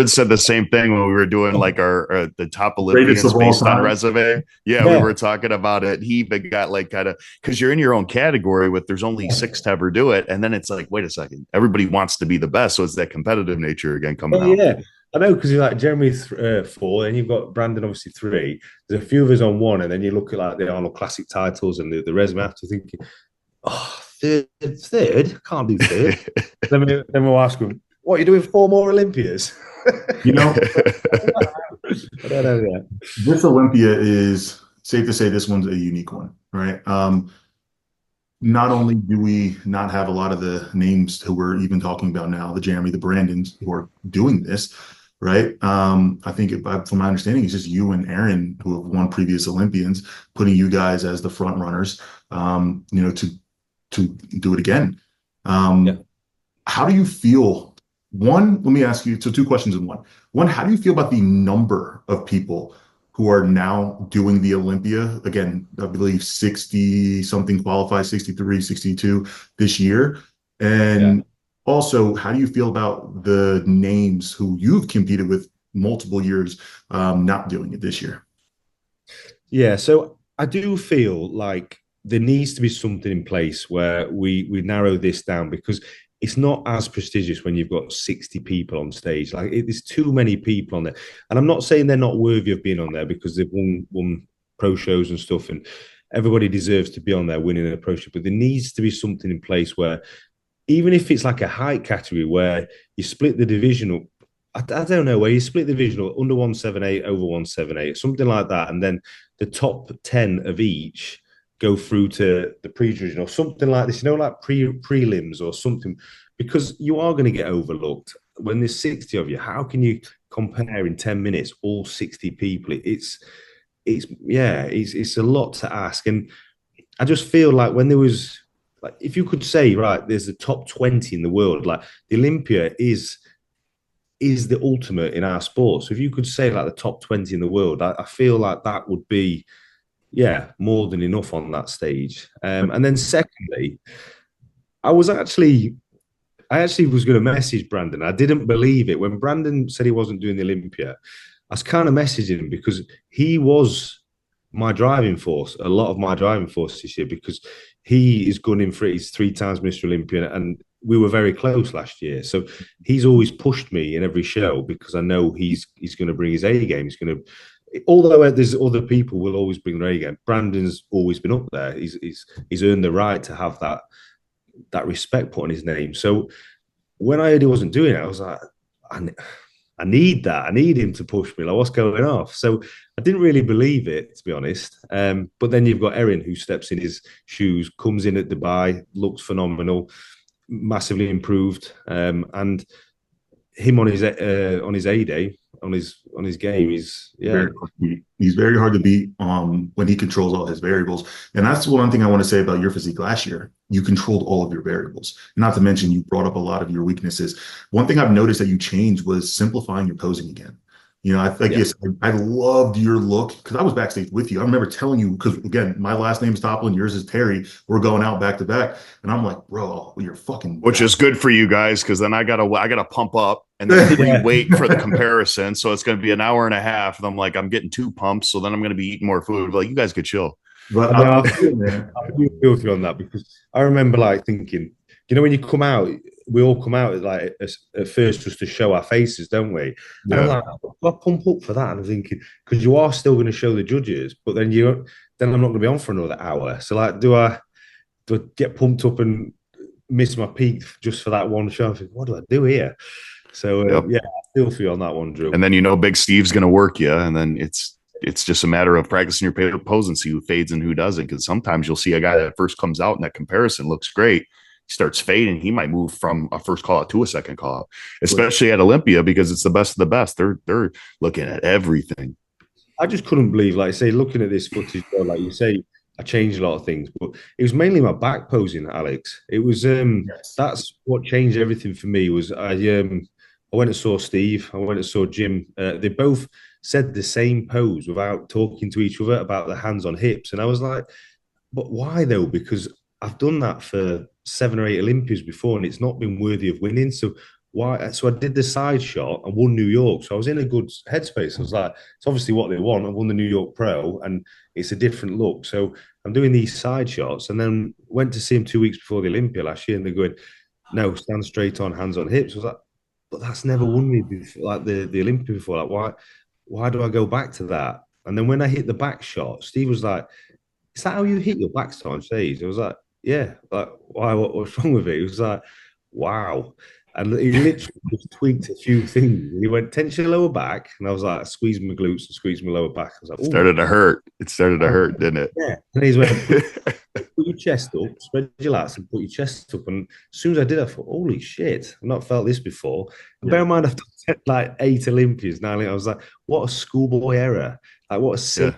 said the same thing when we were doing like our the top Olympians based on resume. Yeah, we were talking about it. He even got like kind of, because you're in your own category with there's only 6 to ever do it, and then it's like, wait a second, everybody wants to be the best, so it's that competitive nature again coming out.
Yeah, I know, because you're like Jeremy 4, and you've got Brandon obviously 3. There's a few of us on 1, and then you look at like the Arnold Classic titles and the resume after thinking, oh, third, can't do third. then we'll ask them, what are you doing 4 more Olympias?
You know,
I don't know yet.
This Olympia is safe to say this one's a unique one, right? Not only do we not have a lot of the names who we're even talking about now, the Jeremy, the Brandons, who are doing this, right? I think from my understanding, it's just you and Aaron who have won previous Olympians, putting you guys as the front runners, to do it again. How do you feel? One, let me ask you, so 2 questions in one. One, how do you feel about the number of people who are now doing the Olympia? Again, I believe 60 something qualified, 63, 62 this year. And also, how do you feel about the names who you've competed with multiple years not doing it this year?
Yeah, so I do feel like there needs to be something in place where we narrow this down, because it's not as prestigious when you've got 60 people on stage. Like, there's too many people on there. And I'm not saying they're not worthy of being on there, because they've won pro shows and stuff, and everybody deserves to be on there winning a pro show. But there needs to be something in place where, even if it's like a height category where you split the division up, I don't know, where you split the division up, under 178, over 178, something like that. And then the top 10 of each go through to the pre-division or something like this, like prelims or something, because you are going to get overlooked when there's 60 of you. How can you compare in 10 minutes all 60 people? It's a lot to ask. And I just feel like when there was, like, if you could say, right, there's the top 20 in the world, like the Olympia is the ultimate in our sport. So if you could say like the top 20 in the world, I feel like that would be, more than enough on that stage. And then secondly, I actually was going to message Brandon. I didn't believe it. When Brandon said he wasn't doing the Olympia, I was kind of messaging him, because he was my driving force, a lot of my driving force this year, because he is gunning for it. He's 3 times Mr. Olympian, and we were very close last year. So he's always pushed me in every show because I know he's going to bring his A game. He's going to, although there's other people will always bring their A game. Brandon's always been up there. He's earned the right to have that respect put on his name. So when I heard he wasn't doing it, I was like, I need that. I need him to push me. Like, what's going off? So I didn't really believe it, to be honest. But then you've got Erin, who steps in his shoes, comes in at Dubai, looks phenomenal, massively improved, and him on his A day, on his game,
he's very hard to beat when he controls all his variables. And that's one thing I want to say about your physique last year. You controlled all of your variables. Not to mention you brought up a lot of your weaknesses. One thing I've noticed that you changed was simplifying your posing again. I loved your look because I was backstage with you. I remember telling you, because again, my last name is Toppel and yours is Terry. We're going out back to back. And I'm like, bro, you're fucking.
Which is good for you guys, because then I gotta pump up and then wait for the comparison. So it's gonna be an hour and a half. And I'm like, I'm getting 2 pumps, so then I'm gonna be eating more food. Like, you guys could chill.
But I feel with you on that, because I remember like thinking, when you come out, we all come out like at first just to show our faces, don't we? Yeah. And I'm like, I pump up for that. And I'm thinking, because you are still going to show the judges, but then I'm not going to be on for another hour. So like, do I get pumped up and miss my peak just for that one show? I think, what do I do here? So I feel for you on that one, Drew.
And then Big Steve's going to work you, and then it's just a matter of practicing your pose and see who fades and who doesn't. Because sometimes you'll see a guy that first comes out and that comparison looks great. He starts fading. He might move from a first call out to a second call out, especially at Olympia, because it's the best of the best. They're looking at everything.
I just couldn't believe, like, say, looking at this footage, like you say, I changed a lot of things, but it was mainly my back posing, Alex. It was that's what changed everything for me. Was I went and saw Steve. I went and saw Jim. They both said the same pose without talking to each other about the hands on hips, and I was like, but why though? Because I've done that for 7 or 8 Olympias before, and it's not been worthy of winning. So why? So I did the side shot and won New York. So I was in a good headspace. I was like, it's obviously what they want. I won the New York Pro, and it's a different look. So I'm doing these side shots, and then went to see him 2 weeks before the Olympia last year, and they're going, no, stand straight on, hands on hips. I was like, but that's never won me before, like the Olympia before. Like, why do I go back to that? And then when I hit the back shot, Steve was like, is that how you hit your backs on stage? I was like, yeah. Like, why? What's wrong with it? He was like, wow. And he literally just tweaked a few things. He went, tension your lower back. And I was like, squeeze my glutes and squeeze my lower back. I was like,
it started to hurt. It started to hurt, didn't it?
Yeah. And he's went, put your chest up, spread your lats and put your chest up. And as soon as I did, I thought, holy shit, I've not felt this before. And bear in mind, I've done like 8 Olympias now. I was like, what a schoolboy error. Like, what a silly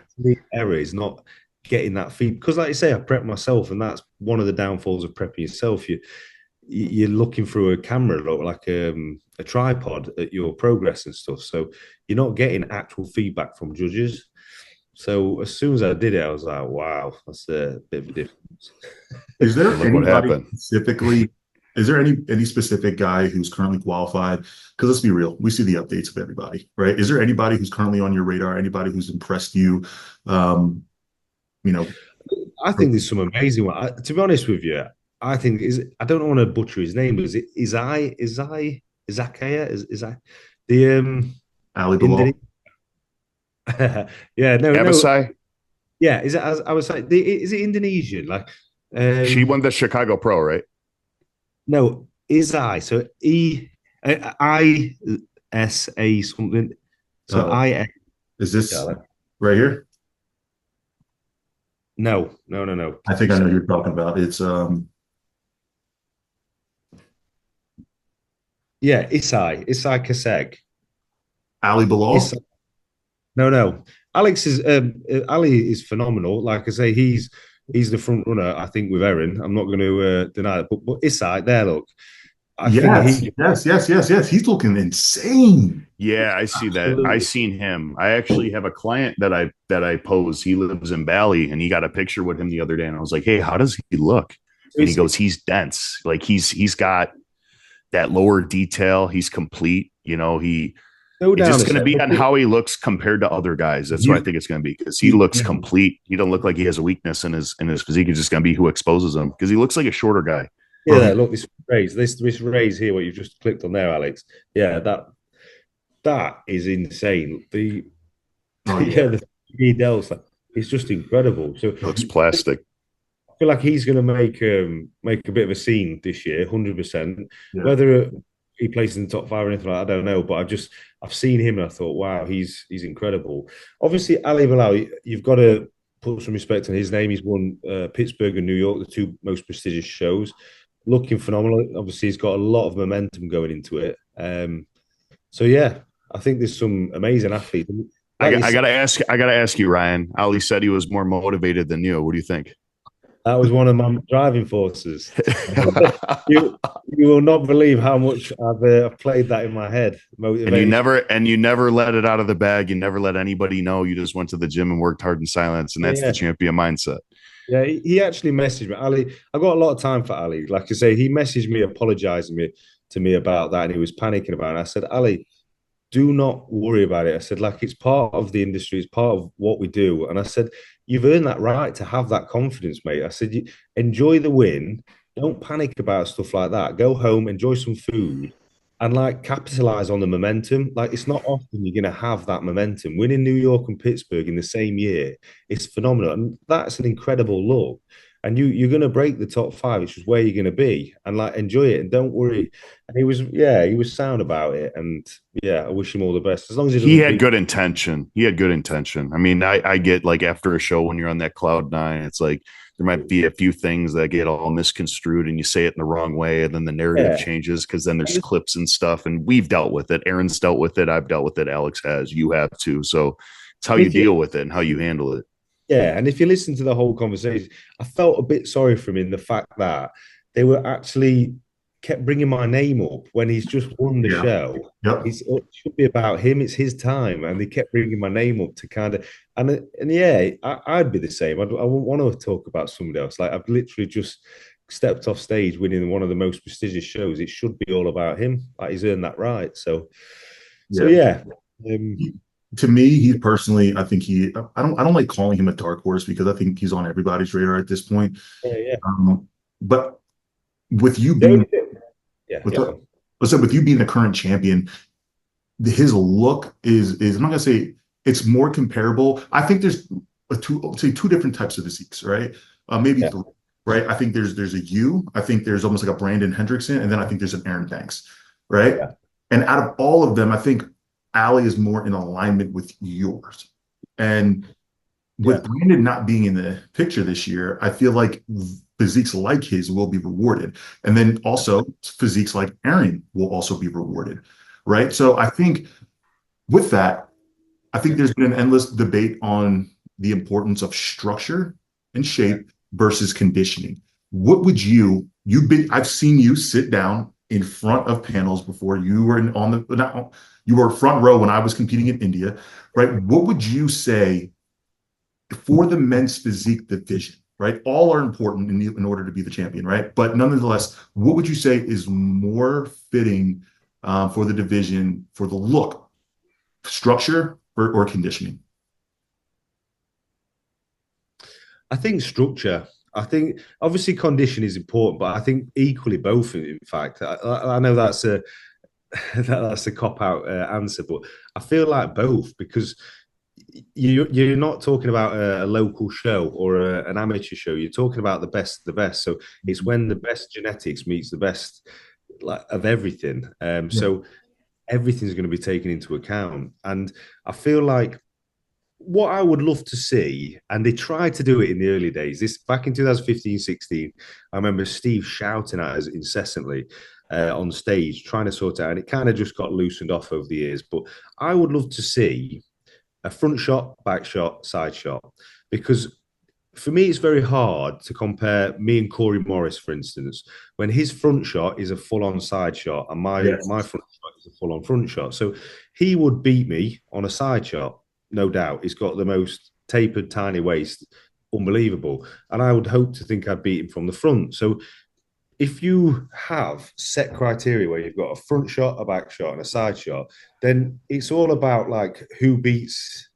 error is not getting that feed. Because like you say, I prep myself, and that's one of the downfalls of prepping yourself. You're looking through a camera, like a tripod, at your progress and stuff. So you're not getting actual feedback from judges. So as soon as I did it, I was like, wow, that's a bit of a difference.
Is there anybody specifically? Is there any specific guy who's currently qualified? Because let's be real, we see the updates of everybody, right? Is there anybody who's currently on your radar? Anybody who's impressed you? I
think there's some amazing one. To be honest with you, I think I don't want to butcher his name, but is it Izakaya? Is that the
Ali Bilal?
Yeah, no. Yeah, is it? I was like, is it Indonesian? Like,
she won the Chicago Pro, right?
No, Izai. So ISA something. So I.
Is this right here?
No.
I think I know who you're talking about. It's
yeah, Isai Kaseg.
Ali Bilal.
No. Alex is Ali is phenomenal. Like I say, he's the front runner. I think with Erin, I'm not going to deny it. But Isai, there, look.
Yes. He's looking insane.
Yeah, I see that. I seen him. I actually have a client that I pose. He lives in Bali, and he got a picture with him the other day, and I was like, "Hey, how does he look?" And he goes, "He's dense. Like he's got that lower detail. He's complete.
Go
It's
down
just
a
going to
set.
be on how he looks compared to other guys. That's what I think it's going to be, because he looks complete. He don't look like he has a weakness in his physique. It's just going to be who exposes him, because he looks like a shorter guy.
Yeah, look, this raise here, what you've just clicked on there, Alex. Yeah, that is insane. The
Oh yeah.
yeah, the 3D delts, like, it's just incredible. So
He looks plastic.
I feel like he's going to make a bit of a scene this year, 100%.
Yeah.
Whether he plays in the top five or anything like that, I don't know. But I've seen him and I thought, wow, he's incredible. Obviously, Ali Bilal, you've got to put some respect on his name. He's won Pittsburgh and New York, the two most prestigious shows. Looking phenomenal. Obviously, he's got a lot of momentum going into it. So yeah, I think there's some amazing athletes.
I,
Like you
I
said,
gotta ask. I gotta ask you, Ryan. Ali said he was more motivated than you. What do you think?
that was one of my driving forces. You you will not believe how much I've played that in my head. Motivation.
And you never let it out of the bag. You never let anybody know. You just went to the gym and worked hard in silence, and that's
Yeah,
the champion mindset.
yeah. He actually messaged me, Ali. I got a lot of time for Ali. Like I say, he messaged me apologizing to me about that, and he was panicking about it. I said, Ali, do not worry about it. I said, like, it's part of the industry, it's part of what we do. And I said, you've earned that right to have that confidence, mate. I said, enjoy the win. Don't panic about stuff like that. Go home, enjoy some food, and like capitalize on the momentum. Like, it's not often you're going to have that momentum. Winning New York and Pittsburgh in the same year is phenomenal. And that's an incredible look. And you're going to break the top five, which is where you're going to be, and like enjoy it and don't worry. And he was sound about it, and yeah, I wish him all the best. As long as he
He
doesn't
had
beat.
good intention. He had good intention. I mean, I get, like, after a show when you're on that cloud nine, it's like there might be a few things that get all misconstrued and you say it in the wrong way, and then the narrative
Yeah,
changes because then there's
and
clips and stuff. And we've dealt with it. Aaron's dealt with it. I've dealt with it. Alex has. You have too. So it's how you
if you
deal with it and how you handle it.
yeah, and if you listen to the whole conversation, I felt a bit sorry for him in the fact that they were actually kept bringing my name up when he's just won the
Yeah.
show.
Yep.
It should be about him. It's his time, and they kept bringing my name up to kind of and yeah, I'd be the same. I wouldn't want to talk about somebody else. Like, I've literally just stepped off stage, winning one of the most prestigious shows. It should be all about him. Like, he's earned that right. So
Yeah.
yeah,
To me, he personally, I think I don't like calling him a dark horse because I think he's on everybody's radar at this point.
yeah.
But with you
The only
being
thing- yeah,
with
go
the,
on.
listen, with you being the current champion, his look is I'm not gonna say it's more comparable. I think there's two different types of physiques, right? Maybe
Yeah,
three, right? I think there's a you. I think there's almost like a Brandon Hendrickson, and then I think there's an Aaron Banks, right?
yeah,
And out of all of them, I think Ali is more in alignment with yours. And
yeah.
with Brandon not being in the picture this year, I feel like physiques like his will be rewarded. And then also physiques like Aaron will also be rewarded, right? So I think with that, I think there's been an endless debate on the importance of structure and shape versus conditioning. What would I've seen you sit down in front of panels before. You were you were front row when I was competing in India, right? What would you say for the men's physique division, right? All are important in order to be the champion, right? But nonetheless, what would you say is more fitting for the division for the look, structure or conditioning?
I think structure. I think obviously condition is important, but I think equally both. In fact, I know that's a that's a cop out answer, but I feel like both because you're not talking about a local show or an amateur show. You're talking about the best of the best. So it's when the best genetics meets the best like of everything.
Yeah.
So everything's going to be taken into account, and I feel like what I would love to see, and they tried to do it in the early days, this back in 2015, 16, I remember Steve shouting at us incessantly on stage, trying to sort it out. And it kind of just got loosened off over the years. But I would love to see a front shot, back shot, side shot, because for me, it's very hard to compare me and Corey Morris, for instance, when his front shot is a full-on side shot and
Yes.
my front shot is a full-on front shot. So he would beat me on a side shot, no doubt. He's got the most tapered, tiny waist, unbelievable. And I would hope to think I'd beat him from the front. So if you have set criteria where you've got a front shot, a back shot, and a side shot, then it's all about like who beats.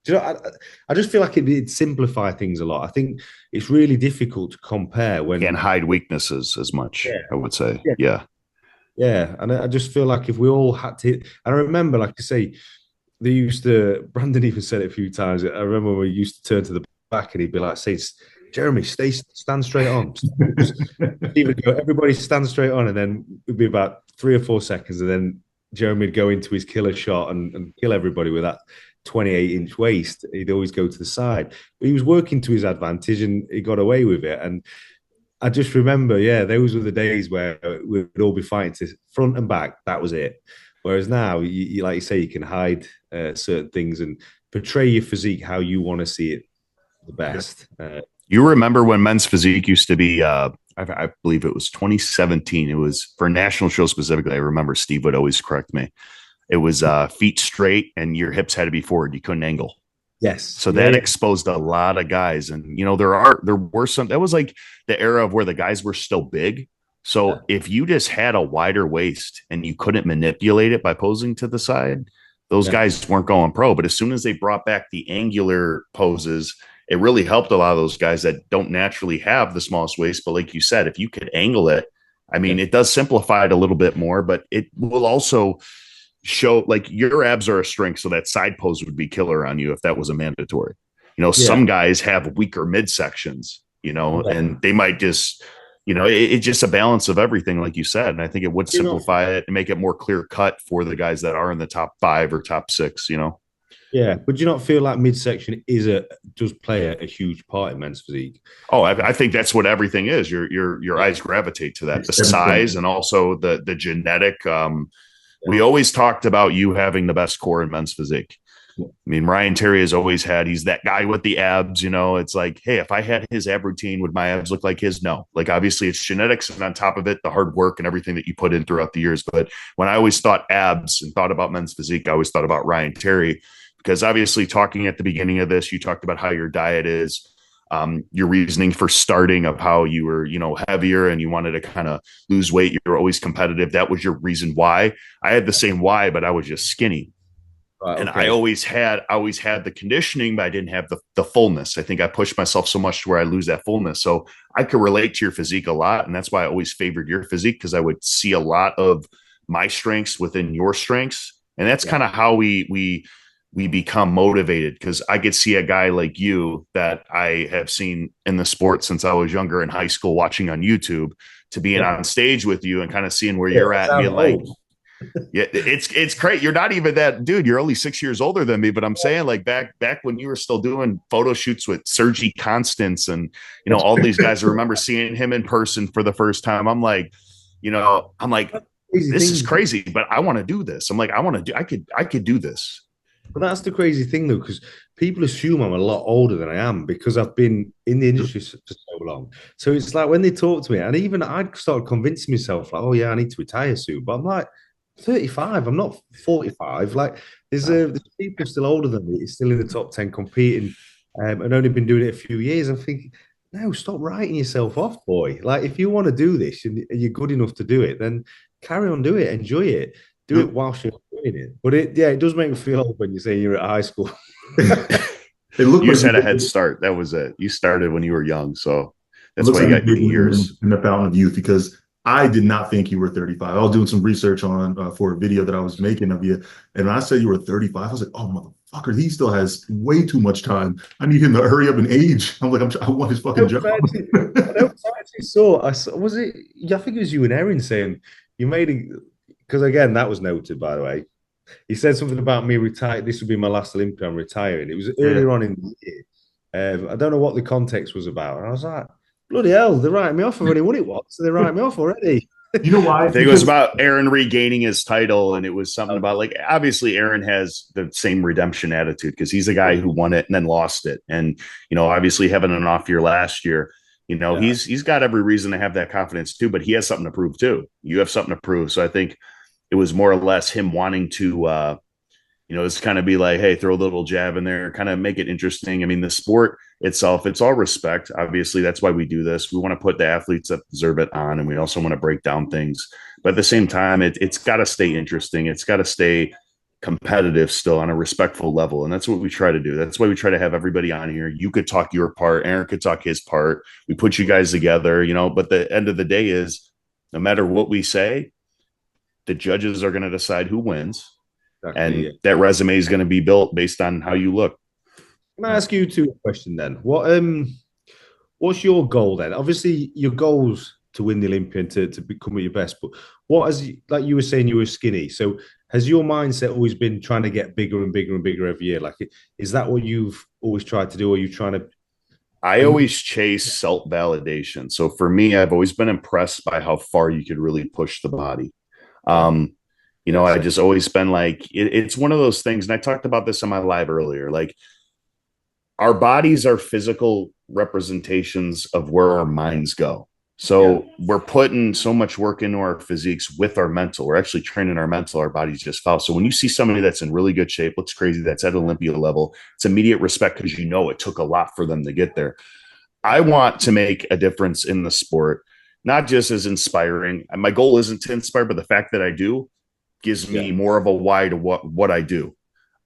Do you know? I just feel like it'd simplify things a lot. I think it's really difficult to compare
Can't
when.
hide weaknesses as much,
Yeah,
I would say.
yeah,
Yeah.
yeah, and I just feel like if we all had to, and I remember, like I say, they used to. Brandon even said it a few times. I remember when we used to turn to the back, and he'd be like, "Say, Jeremy, stand straight on." He would go, everybody stand straight on, and then it'd be about 3 or 4 seconds, and then Jeremy would go into his killer shot and kill everybody with that 28-inch waist. He'd always go to the side. But he was working to his advantage, and he got away with it. And I just remember, yeah, those were the days where we'd all be fighting to front and back. That was it. Whereas now, you like you say, you can hide certain things and portray your physique how you want to see it the best.
You remember when men's physique used to be, I believe it was 2017. It was for a national show specifically. I remember Steve would always correct me. It was feet straight and your hips had to be forward. You couldn't angle.
Yes.
So that exposed a lot of guys. And, there were some, that was like the era of where the guys were still big. So if you just had a wider waist and you couldn't manipulate it by posing to the side, those guys weren't going pro. But as soon as they brought back the angular poses, it really helped a lot of those guys that don't naturally have the smallest waist. But like you said, if you could angle it, I mean, it does simplify it a little bit more, but it will also show like your abs are a strength. So that side pose would be killer on you if that was a mandatory. Some guys have weaker midsections, and they might just, it's just a balance of everything, like you said. And I think it would simplify it and make it more clear cut for the guys that are in the top 5 or top 6,
Yeah, but do you not feel like midsection does play a huge part in men's physique?
Oh, I think that's what everything is. Your eyes gravitate to that, the size and also the genetic. We always talked about you having the best core in men's physique. I mean, Ryan Terry has always he's that guy with the abs, it's like, hey, if I had his ab routine, would my abs look like his? No. Like, obviously it's genetics, and on top of it, the hard work and everything that you put in throughout the years. But when I always thought abs and thought about men's physique, I always thought about Ryan Terry, because obviously talking at the beginning of this, you talked about how your diet is, your reasoning for starting of how you were, heavier and you wanted to kind of lose weight. You were always competitive. That was your reason why. I had the same why, but I was just skinny. Right, and I always had the conditioning, but I didn't have the fullness. I think I pushed myself so much to where I lose that fullness. So I could relate to your physique a lot. And that's why I always favored your physique, because I would see a lot of my strengths within your strengths. And that's kind of how we become motivated, because I could see a guy like you that I have seen in the sport since I was younger in high school, watching on YouTube, to being on stage with you and kind of seeing where you're at and being like, yeah, it's great. You're not even that dude. You're only 6 years older than me, but I'm saying like back when you were still doing photo shoots with Sergi Constance and, all these guys. I remember seeing him in person for the first time. I'm like, this is crazy, but I want to do this. I'm like, I could do this.
But that's the crazy thing, though, because people assume I'm a lot older than I am because I've been in the industry for so long. So it's like when they talk to me, and even I'd start convincing myself, like, oh, yeah, I need to retire soon. But I'm like, 35, I'm not 45. Like, there's people still older than me, still in the top 10 competing, and only been doing it a few years. I'm thinking, no, stop writing yourself off, boy. Like, if you want to do this and you're good enough to do it, then carry on, do it, enjoy it. Do it whilst you're doing it. But it does make me feel old when you say you're at high school.
You just had a head start. That was it. You started when you were young, so that's why you got years
in the fountain of youth. Because I did not think you were 35. I was doing some research on for a video that I was making of you, and when I said you were 35, I was like, "Oh, motherfucker, he still has way too much time. I need him to hurry up and age." I'm like, I want his fucking job.
I actually saw. Was it? I think it was you and Erin saying you made it. Because again, that was noted, by the way. He said something about me retiring. This would be my last Olympia. I'm retiring. It was earlier on in the year. I don't know what the context was about. And I was like, bloody hell, they're writing me off. I've already won it once, so they're writing me off already.
You know why?
I think it was about Aaron regaining his title, and it was something about, like, obviously Aaron has the same redemption attitude because he's a guy who won it and then lost it. And, obviously having an off year last year, he's got every reason to have that confidence too, but he has something to prove too. You have something to prove. So I think it was more or less him wanting to, just kind of be like, hey, throw a little jab in there, kind of make it interesting. I mean, the sport itself. It's all respect. Obviously, that's why we do this. We want to put the athletes that deserve it on, and we also want to break down things. But at the same time, it's got to stay interesting. It's got to stay competitive still on a respectful level. And that's what we try to do. That's why we try to have everybody on here. You could talk your part. Aaron could talk his part. We put you guys together, but the end of the day is no matter what we say, the judges are going to decide who wins. Exactly, and that resume is going to be built based on how you look.
Can I ask you a question then? What's your goal then? Obviously, your goal's to win the Olympia and to become at your best. But like you were saying, you were skinny. So has your mindset always been trying to get bigger and bigger and bigger every year? Like, is that what you've always tried to do? Or are you trying to?
I always chase self-validation. So for me, I've always been impressed by how far you could really push the body. I just always been like, it's one of those things. And I talked about this on my live earlier. Like, our bodies are physical representations of where our minds go. So we're putting so much work into our physiques with our mental. We're actually training our mental. Our bodies just follow. So when you see somebody that's in really good shape, looks crazy, that's at Olympia level, it's immediate respect because it took a lot for them to get there. I want to make a difference in the sport, not just as inspiring. My goal isn't to inspire, but the fact that I do gives me more of a why to what I do.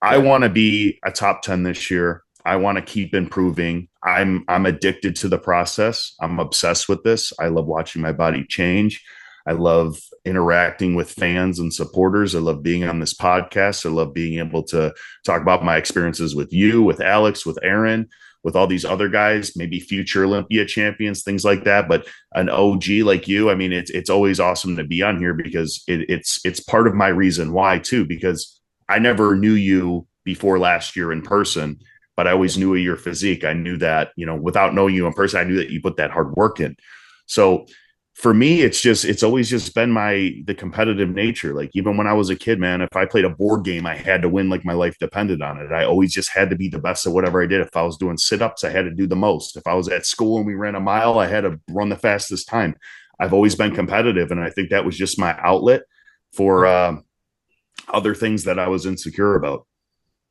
I want to be a top 10 this year. I want to keep improving. I'm addicted to the process. I'm obsessed with this. I love watching my body change. I love interacting with fans and supporters. I love being on this podcast. I love being able to talk about my experiences with you, with Alex, with Aaron, with all these other guys, maybe future Olympia champions, things like that. But an OG like you, I mean, it's always awesome to be on here because it's part of my reason why too, because I never knew you before last year in person. But I always knew your physique. I knew that, without knowing you in person, I knew that you put that hard work in. So for me, it's always just been the competitive nature. Like, even when I was a kid, man, if I played a board game, I had to win like my life depended on it. I always just had to be the best at whatever I did. If I was doing sit-ups, I had to do the most. If I was at school and we ran a mile, I had to run the fastest time. I've always been competitive. And I think that was just my outlet for other things that I was insecure about.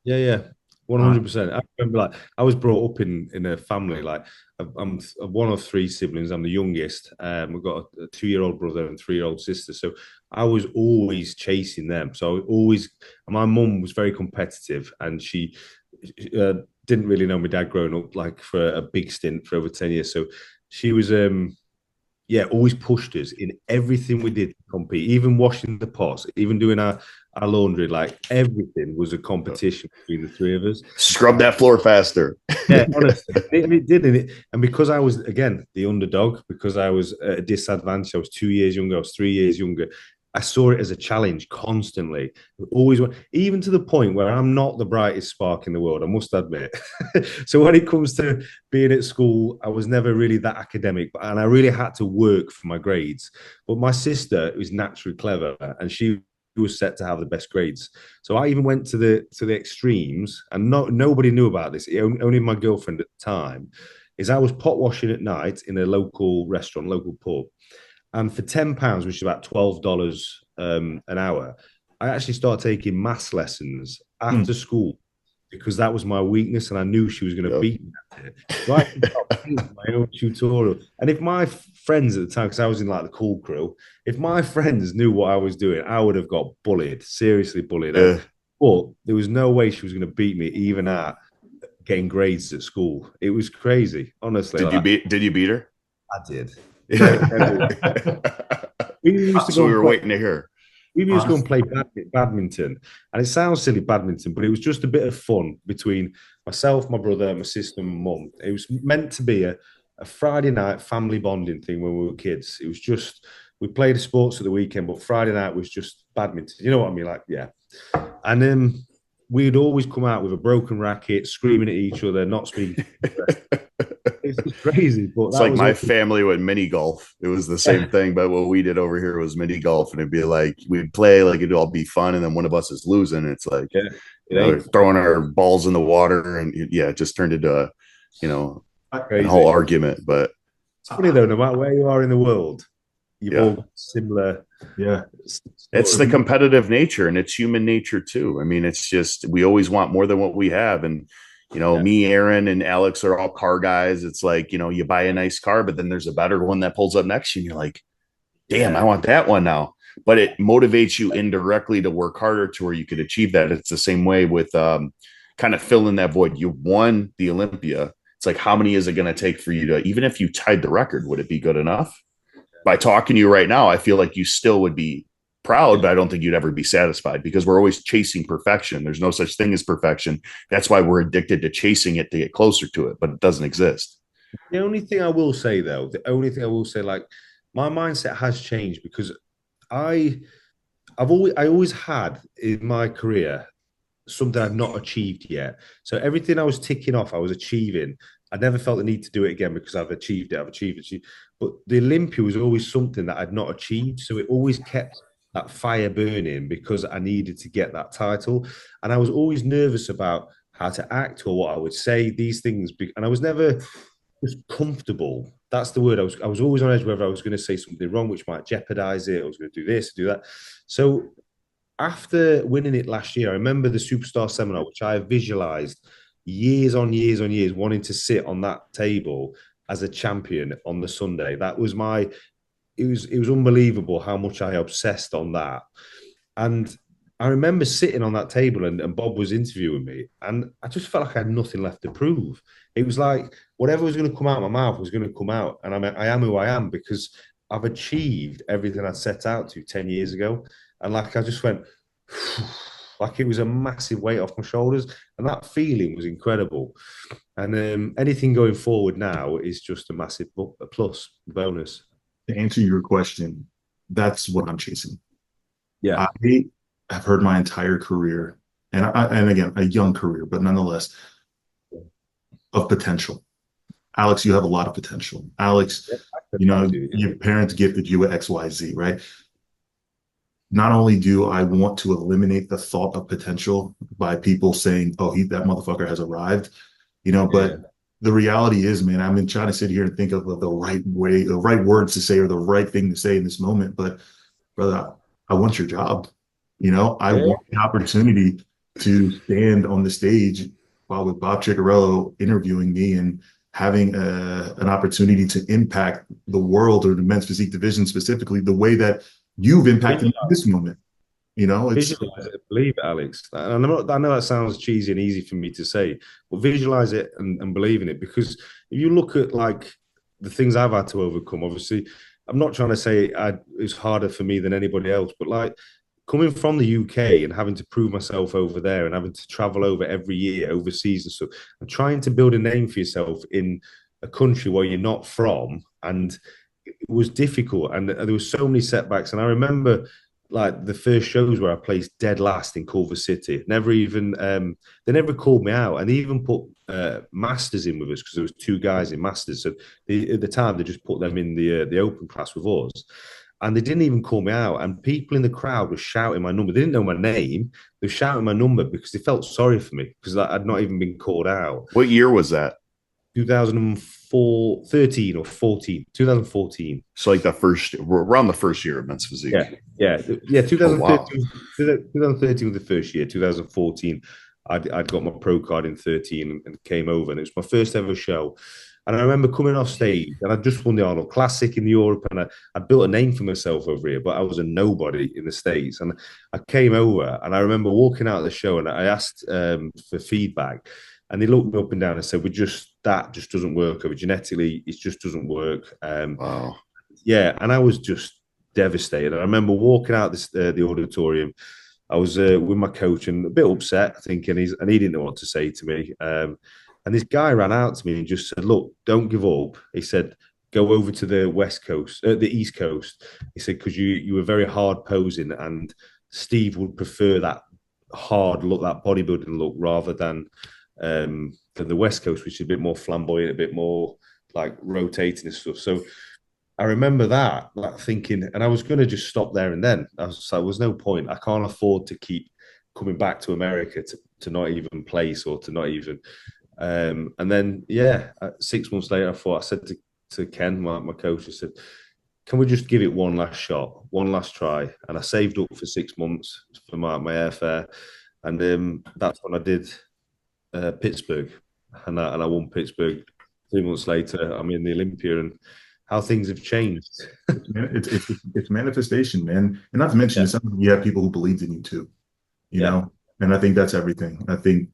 Yeah. 100%. I remember, like, I was brought up in a family, like, I'm one of three siblings. I'm the youngest. We've got a 2-year-old brother and 3-year-old sister. So I was always chasing them. So my mum was very competitive, and she didn't really know my dad growing up, like, for a big stint for over 10 years. So she was always pushed us in everything we did to compete, even washing the pots, even doing our laundry. Like, everything was a competition between the three of us.
Scrub that floor faster.
Yeah, honestly, it did. And because I was, again, the underdog, because I was at a disadvantage, I was 2 years younger, I was 3 years younger, I saw it as a challenge constantly. Always, even to the point where I'm not the brightest spark in the world, I must admit. So when it comes to being at school, I was never really that academic, and I really had to work for my grades. But my sister was naturally clever, and she was set to have the best grades. So I even went to the extremes, and nobody knew about this. Only my girlfriend at the time. Is I was pot washing at night in a local restaurant, local pub. And for £10, which is about $12 an hour, I actually started taking maths lessons after school because that was my weakness, and I knew she was going to beat me at it. So I my own tutorial. And if my friends at the time, because I was in, like, the cool crew, if my friends knew what I was doing, I would have got bullied, seriously bullied. But there was no way she was going to beat me, even at getting grades at school. It was crazy, honestly.
Did you beat her?
I did.
We were waiting to hear.
We used to go and play badminton, and it sounds silly, badminton, but it was just a bit of fun between myself, my brother, my sister, and my mum. It was meant to be a Friday night family bonding thing when we were kids. It was just, we played sports at the weekend, but Friday night was just badminton. You know what I mean? Like, yeah. And then we'd always come out with a broken racket, screaming at each other, not speaking. It's crazy. But
it's like my family went mini golf. It was the same thing, but what we did over here was mini golf, and it'd be like we'd play, like, it'd all be fun, and then one of us is losing. It's like throwing our balls in the water, and it just turned into a whole argument. But
it's funny though, no matter where you are in the world, you've all got similar. Yeah,
it's the competitive nature, and it's human nature too. I mean, it's just we always want more than what we have, and You know, me, Aaron, and Alex are all car guys. It's like, you know, you buy a nice car, but then there's a better one that pulls up next to you, and you're like, damn, I want that one now. But it motivates you indirectly to work harder to where you could achieve that. It's the same way with kind of filling that void. You won the Olympia. It's like, how many is it going to take for you to, even if you tied the record, would it be good enough? By talking to you right now, I feel like you still would be proud, but I don't think you'd ever be satisfied because we're always chasing perfection. There's no such thing as perfection. That's why we're addicted to chasing it to get closer to it, but it doesn't exist.
The only thing I will say, though, the only thing I will say, like, my mindset has changed because I I always had in my career something I've not achieved yet. So everything I was ticking off, I was achieving. I never felt the need to do it again because I've achieved it. I've achieved it. But the Olympia was always something that I'd not achieved. So it always kept that fire burning because I needed to get that title. And I was always nervous about how to act or what I would say, these things. And I was never just comfortable. That's the word. I was always on edge whether I was going to say something wrong, which might jeopardize it. I was going to do this, do that. So after winning it last year, I remember the Superstar Seminar, which I visualized years on years on years, wanting to sit on that table as a champion on the Sunday. That was my. It was unbelievable how much I obsessed on that, and I remember sitting on that table and Bob was interviewing me, and I just felt like I had nothing left to prove. It was like whatever was going to come out of my mouth was going to come out, and I am who I am because I've achieved everything I set out to 10 years ago. And like I just went, like it was a massive weight off my shoulders, and that feeling was incredible. And anything going forward now is just a massive plus bonus.
To answer your question, that's what I'm chasing.
Yeah,
I have heard my entire career, and again, a young career, but nonetheless, of potential. Alex, you have a lot of potential. Alex, you know, your parents gifted you a XYZ, right? Not only do I want to eliminate the thought of potential by people saying, "Oh, that motherfucker has arrived," but the reality is, man, I've been trying to sit here and think of the right way, the right words to say, or the right thing to say in this moment. But brother, I want your job. I want the opportunity to stand on the stage while with Bob Ciccarello interviewing me and having an opportunity to impact the world or the men's physique division specifically the way that you've impacted in this moment. It's
visualize it, believe it, Alex. And I know that sounds cheesy and easy for me to say, but visualize it and believe in it. Because if you look at like the things I've had to overcome, obviously, I'm not trying to say it's harder for me than anybody else, but like coming from the UK and having to prove myself over there and having to travel over every year overseas and stuff, and trying to build a name for yourself in a country where you're not from, and it was difficult, and there were so many setbacks. And I remember like the first shows where I placed dead last in Culver City. Never even they never called me out, and they even put masters in with us because there was two guys in masters. So at the time they just put them in the open class with us, and they didn't even call me out. And people in the crowd were shouting my number. They didn't know my name. They were shouting my number because they felt sorry for me because I'd not even been called out.
What year was that?
2004, 13 or 14, 2014.
So like around the first year of men's physique.
Yeah. 2013, oh, wow. 2013 was the first year. 2014, I'd got my pro card in 13 and came over, and it was my first ever show. And I remember coming off stage, and I just won the Arnold Classic in Europe, and I built a name for myself over here, but I was a nobody in the States. And I came over, and I remember walking out of the show, and I asked for feedback. And they looked me up and down and said, that just doesn't work over genetically. It just doesn't work.
Wow.
Yeah. And I was just devastated. I remember walking out the auditorium. I was with my coach and a bit upset, thinking he didn't know what to say to me. And this guy ran out to me and just said, look, don't give up. He said, go over to the West Coast, the East Coast. He said, because you were very hard posing, and Steve would prefer that hard look, that bodybuilding look, rather than the West Coast, which is a bit more flamboyant, a bit more like rotating and stuff. So I remember that, like thinking, and I was going to just stop there and then. I was like, there was no point. I can't afford to keep coming back to America to not even place or to not even. And then, 6 months later, I said to Ken, my coach, I said, can we just give it one last shot, one last try? And I saved up for 6 months for my airfare. And that's when I did Pittsburgh. and I won Pittsburgh. 3 months later, I'm in the Olympia, and how things have changed.
It's manifestation, man. And not to mention,
Yeah,
it's something you have people who believed in you too, you
yeah,
know? And I think that's everything. I think,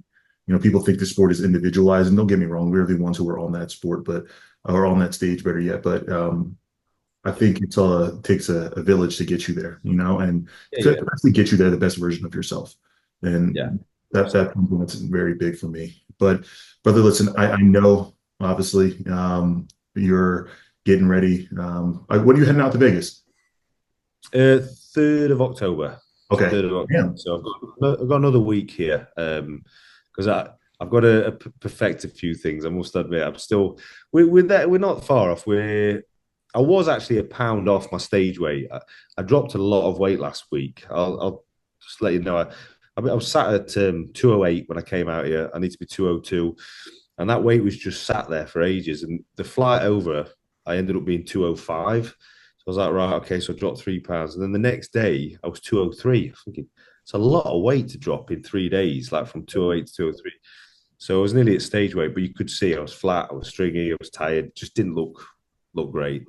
people think the sport is individualized, and don't get me wrong, we're the ones who are on that sport, but or on that stage, better yet. But I think it takes a village to get you there, and
yeah,
to
yeah,
actually get you there the best version of yourself.
yeah.
And that's something that's very big for me. But brother, listen, I know obviously you're getting ready. When are you heading out to Vegas?
3rd of October.
Okay.
3rd of October.
Yeah.
So I've got another week here because I've got to perfect a few things. I must admit, I'm still we're not far off. I was actually a pound off my stage weight. I dropped a lot of weight last week. I'll just let you know. I was sat at 208 when I came out here. I need to be 202, and that weight was just sat there for ages. And the flight over, I ended up being 205. So I was like, right, okay, so I dropped 3 pounds. And then the next day, I was 203. Thinking, it's a lot of weight to drop in 3 days, like from 208 to 203. So I was nearly at stage weight, but you could see I was flat, I was stringy, I was tired, just didn't look great.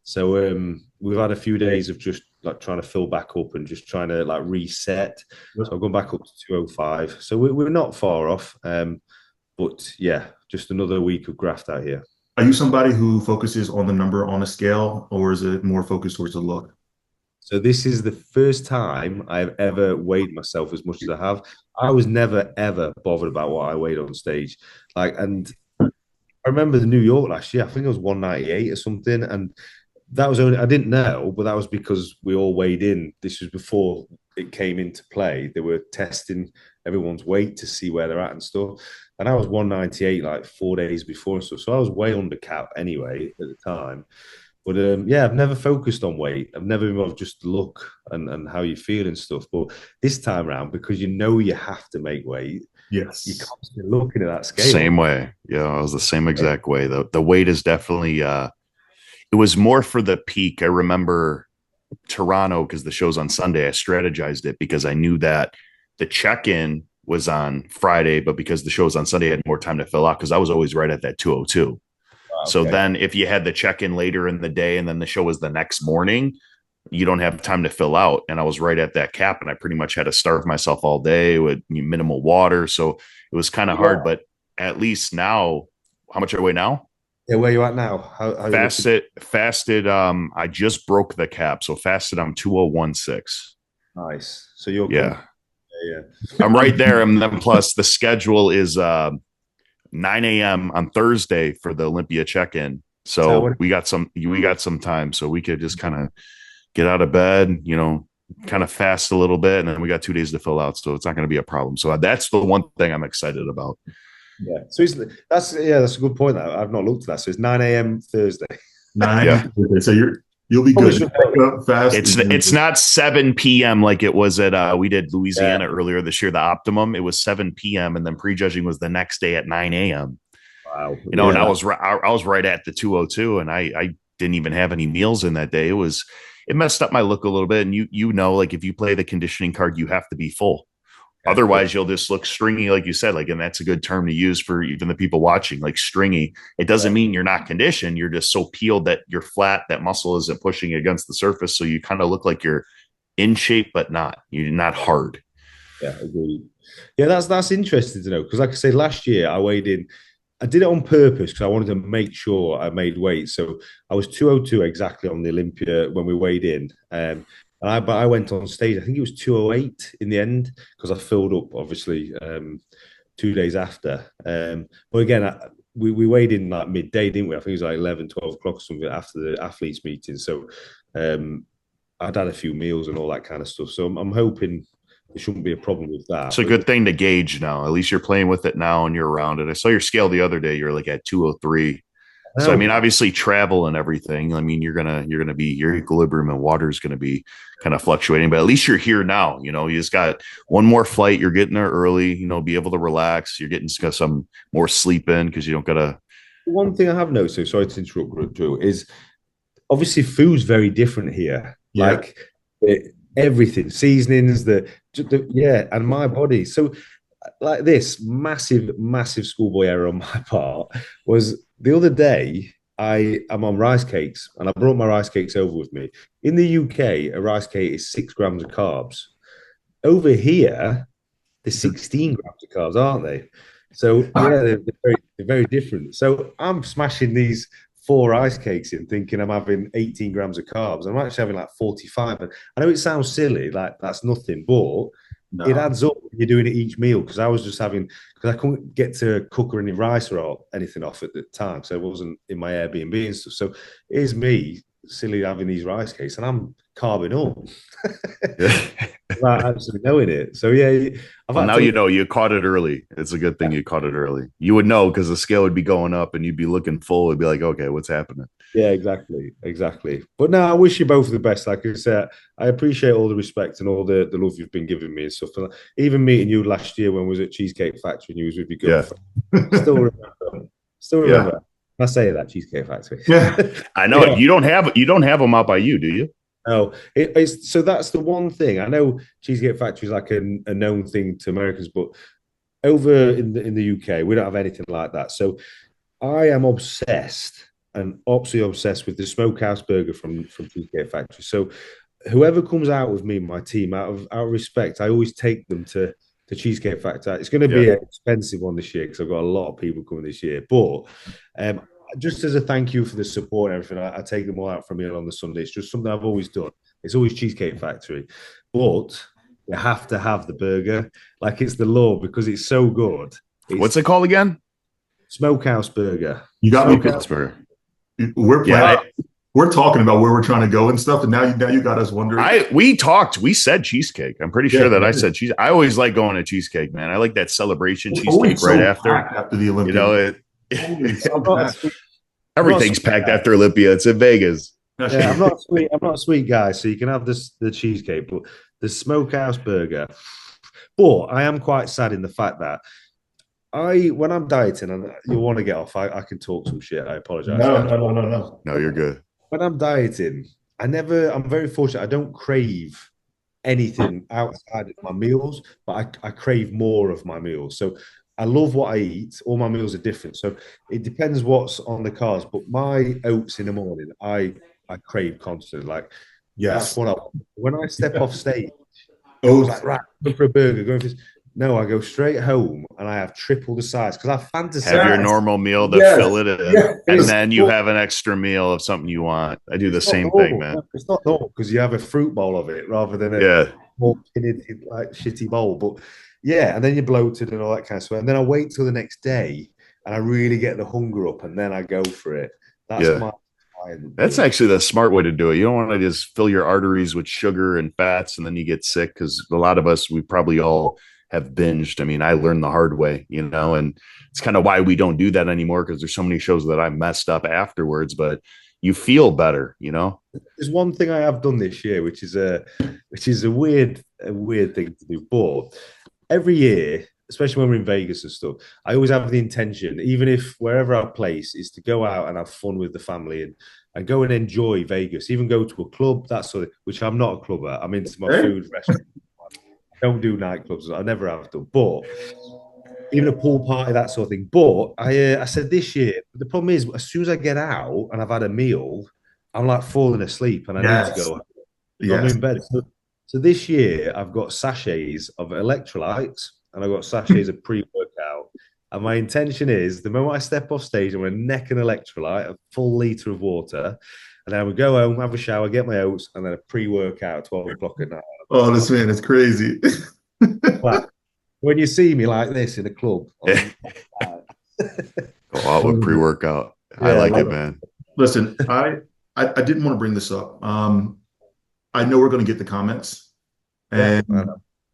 So we've had a few days of just like trying to fill back up and just trying to like reset. So I've gone back up to 205. So we're not far off. But yeah, just another week of graft out here.
Are you somebody who focuses on the number on a scale, or is it more focused towards the look?
So this is the first time I've ever weighed myself as much as I have. I was never ever bothered about what I weighed on stage. And I remember the New York last year. I think it was 198 or something, and that was only I didn't know, but that was because we all weighed in. This was before it came into play. They were testing everyone's weight to see where they're at and stuff. And I was 198 like 4 days before and stuff. So I was way under cap anyway at the time. But yeah, I've never focused on weight. I've never been just look and how you feel and stuff. But this time around, because you have to make weight, you're
Yes.
constantly looking at that scale.
Same way. Yeah, I was the same exact way. The weight is definitely it was more for the peak. I remember Toronto because the show's on Sunday. I strategized it because I knew that the check-in was on Friday, but because the show was on Sunday, I had more time to fill out because I was always right at that 202. So then if you had the check-in later in the day and then the show was the next morning, you don't have time to fill out. And I was right at that cap and I pretty much had to starve myself all day with minimal water. So it was kind of hard, but at least now, how much I weigh now?
Yeah, where you at now? How
Fasted. I just broke the cap. So fasted, I'm 2016.
Nice. So you're
yeah.
Yeah.
I'm right there. And then plus the schedule is 9 a.m. on Thursday for the Olympia check-in. So we got some time. So we could just kind of get out of bed, kind of fast a little bit, and then we got 2 days to fill out. So it's not going to be a problem. So that's the one thing I'm excited about.
Yeah. So that's a good point. I've not looked at that. So it's 9 a.m. Thursday.
9. Yeah. So you'll be good.
Fast. It's not 7 p.m. like it was at we did Louisiana earlier this year. The Optimum, it was 7 p.m. and then prejudging was the next day at 9 a.m.
Wow.
And I was right at the 202, and I didn't even have any meals in that day. It messed up my look a little bit. And like if you play the conditioning card, you have to be full. Otherwise, you'll just look stringy, like you said, and that's a good term to use for even the people watching, like stringy. It doesn't mean you're not conditioned. You're just so peeled that you're flat, that muscle isn't pushing against the surface. So you kind of look like you're in shape, but you're not hard.
Yeah, agreed. Yeah, that's interesting to know. Because like I said, last year I weighed in. I did it on purpose because I wanted to make sure I made weight. So I was 202 exactly on the Olympia when we weighed in. But I went on stage. I think it was 208 in the end because I filled up obviously 2 days after. But again, we weighed in like midday, didn't we? I think it was like 11, 12 o'clock or something after the athletes meeting. So I'd had a few meals and all that kind of stuff. So I'm hoping there shouldn't be a problem with that.
It's a good thing to gauge now. At least you're playing with it now and you're around it. I saw your scale the other day. You're like at 203. So, obviously travel and everything. You're going to be, your equilibrium and water is going to be kind of fluctuating, but at least you're here now. You just got one more flight. You're getting there early, be able to relax. You're getting some more sleep in because you don't got to.
One thing I have noticed, so sorry to interrupt, Drew, is obviously food's very different here.
Yeah.
Everything, seasonings, and my body. So like this massive schoolboy error on my part was the other day. I'm on rice cakes and I brought my rice cakes over with me. In the UK, a rice cake is 6 grams of carbs. Over here, they're 16 grams of carbs, aren't they? So yeah, they're very different. So I'm smashing these 4 rice cakes in, thinking I'm having 18 grams of carbs. I'm actually having like 45. And I know it sounds silly, like that's nothing, but it
No.
adds up when you're doing it each meal. Because I was just having, because I couldn't get to cook or any rice or anything off at the time, so it wasn't in my Airbnb and stuff. So here's me silly having these rice cakes, and I'm carving up without actually knowing it. So yeah, I've
Well,
had
now
to
you
look.
know you caught it early. It's a good thing you caught it early. You would know because the scale would be going up and you'd be looking full. It'd be like, okay, what's happening?
Yeah, exactly. But no, I wish you both the best. Like I said, I appreciate all the respect and all the love you've been giving me and stuff. And even meeting you last year when we was at Cheesecake Factory and you was with your
Yeah.
girlfriend. Still remember. Still
Yeah.
remember. I say that Cheesecake Factory.
Yeah.
I know
Yeah.
it. You don't have them out by you, do you?
No, it's so that's the one thing. I know Cheesecake Factory is like a known thing to Americans, but over in the UK, we don't have anything like that. So I am obsessed and absolutely obsessed with the smokehouse burger from Cheesecake Factory. So whoever comes out with me, my team, out of respect, I always take them to the Cheesecake Factory. It's going to be
Yeah.
an expensive one this year because I've got a lot of people coming this year. But um, just as a thank you for the support and everything, I take them all out for a meal on the Sunday. It's just something I've always done. It's always Cheesecake Factory, but you have to have the burger. Like it's the law because it's so good. It's
What's it called again?
Smokehouse burger.
You got me.
Smokehouse burger.
We're
Yeah,
planning. We're talking about where we're trying to go and stuff, and now you got us wondering.
we talked. We said cheesecake. I'm pretty sure that I said cheese. I always like going to cheesecake, man. I like that celebration
It's
cheesecake
always
right
so
after.
packed after the Olympia.
You know,
It's so
I'm not a
packed.
sweet,
everything's packed after Olympia. It's in Vegas.
yeah, I'm not a sweet. I'm not a sweet guy, so you can have the cheesecake, but the smokehouse burger. But I am quite sad in the fact that when I'm dieting, and you want to get off, I can talk some shit. I apologize.
No.
No, you're good.
When I'm dieting, I'm very fortunate. I don't crave anything outside of my meals, but I crave more of my meals. So I love what I eat. All my meals are different. So it depends what's on the cards. But my oats in the morning, I crave constantly. Like that's
Yes.
what I want. When I step off stage, I
Oh,
was like, right, going for a burger, going for this. No, I go straight home and I have triple the size because I fantasize.
Have your normal meal to
Yes.
fill it in,
Yes.
and then you have an extra meal of something you want. I do the same thing, man.
It's not normal because you have a fruit bowl of it rather than a
Yeah.
more like shitty bowl. But yeah, and then you're bloated and all that kind of stuff. And then I wait till the next day and I really get the hunger up and then I go for it. That's
Yeah.
my
That's actually the smart way to do it. You don't want to just fill your arteries with sugar and fats and then you get sick because a lot of us, we probably all have binged. I mean, I learned the hard way, and it's kind of why we don't do that anymore because there's so many shows that I messed up afterwards, but you feel better.
There's one thing I have done this year, which is a weird thing to do. But every year, especially when we're in Vegas and stuff, I always have the intention, even if wherever I place, is to go out and have fun with the family and go and enjoy Vegas. Even go to a club, that sort of, which I'm not a clubber. I'm into my food restaurant. I don't do nightclubs. I never have done. But even a pool party, that sort of thing. But I said this year, the problem is, as soon as I get out and I've had a meal, I'm like falling asleep and I need to go. I'm in bed. So this year, I've got sachets of electrolytes and I've got sachets of pre-workout. And my intention is, the moment I step off stage, I'm going to neck an electrolyte, a full litre of water, and then I would go home, have a shower, get my oats, and then a pre-workout at 12 o'clock at night.
Oh, this man is crazy.
But when you see me like this in a club,
Go out with pre-workout. I like it, man.
Listen, I didn't want to bring this up. I know we're going to get the comments, and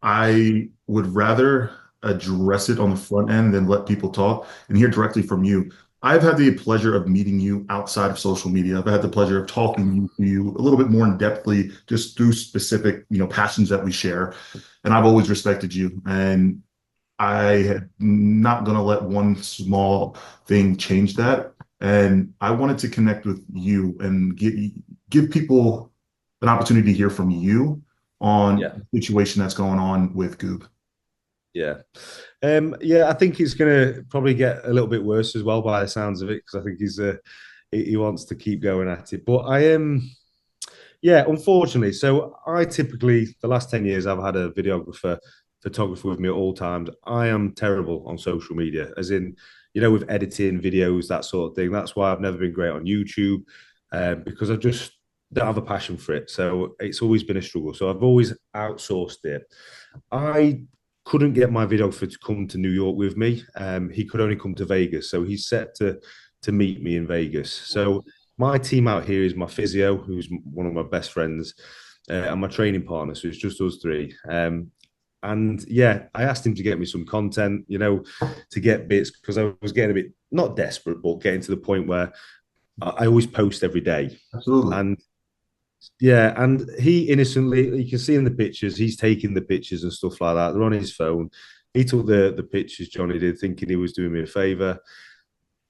I would rather address it on the front end than let people talk and hear directly from you. I've had the pleasure of meeting you outside of social media. I've had the pleasure of talking to you a little bit more in depthly, just through specific, passions that we share. And I've always respected you. And I am not going to let one small thing change that. And I wanted to connect with you and give people an opportunity to hear from you on the situation that's going on with Goob.
Yeah. Yeah, I think it's going to probably get a little bit worse as well by the sounds of it, because I think he wants to keep going at it. But I am, yeah, unfortunately. So I typically, the last 10 years, I've had a photographer with me at all times. I am terrible on social media, as in, with editing videos, that sort of thing. That's why I've never been great on YouTube, because I just don't have a passion for it. So it's always been a struggle. So I've always outsourced it. I couldn't get my videographer to come to New York with me. He could only come to Vegas, so he's set to meet me in Vegas. So my team out here is my physio, who's one of my best friends, and my training partner. So it's just us three. And yeah, I asked him to get me some content, to get bits, because I was getting a bit not desperate, but getting to the point where I always post every day.
Absolutely.
And yeah, and he innocently, you can see in the pictures, he's taking the pictures and stuff like that. They're on his phone. He took the pictures, Johnny did, thinking he was doing me a favor.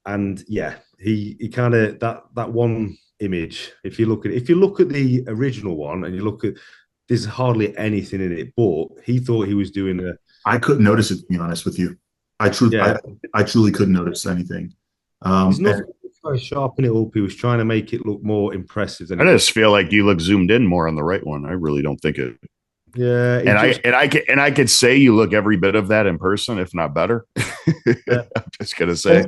And yeah, he kind of that one image. If you look at the original one and you look at, there's hardly anything in it, but he thought he was doing a.
I couldn't notice it, to be honest with you.
Yeah,
I truly couldn't notice anything.
he's not
And
trying to sharpen it up. He was trying to make it look more impressive than
I
it was.
just feel like you look zoomed in more on the right one. I really don't think it.
Yeah,
And I could say you look every bit of that in person, if not better.
yeah.
I'm just gonna say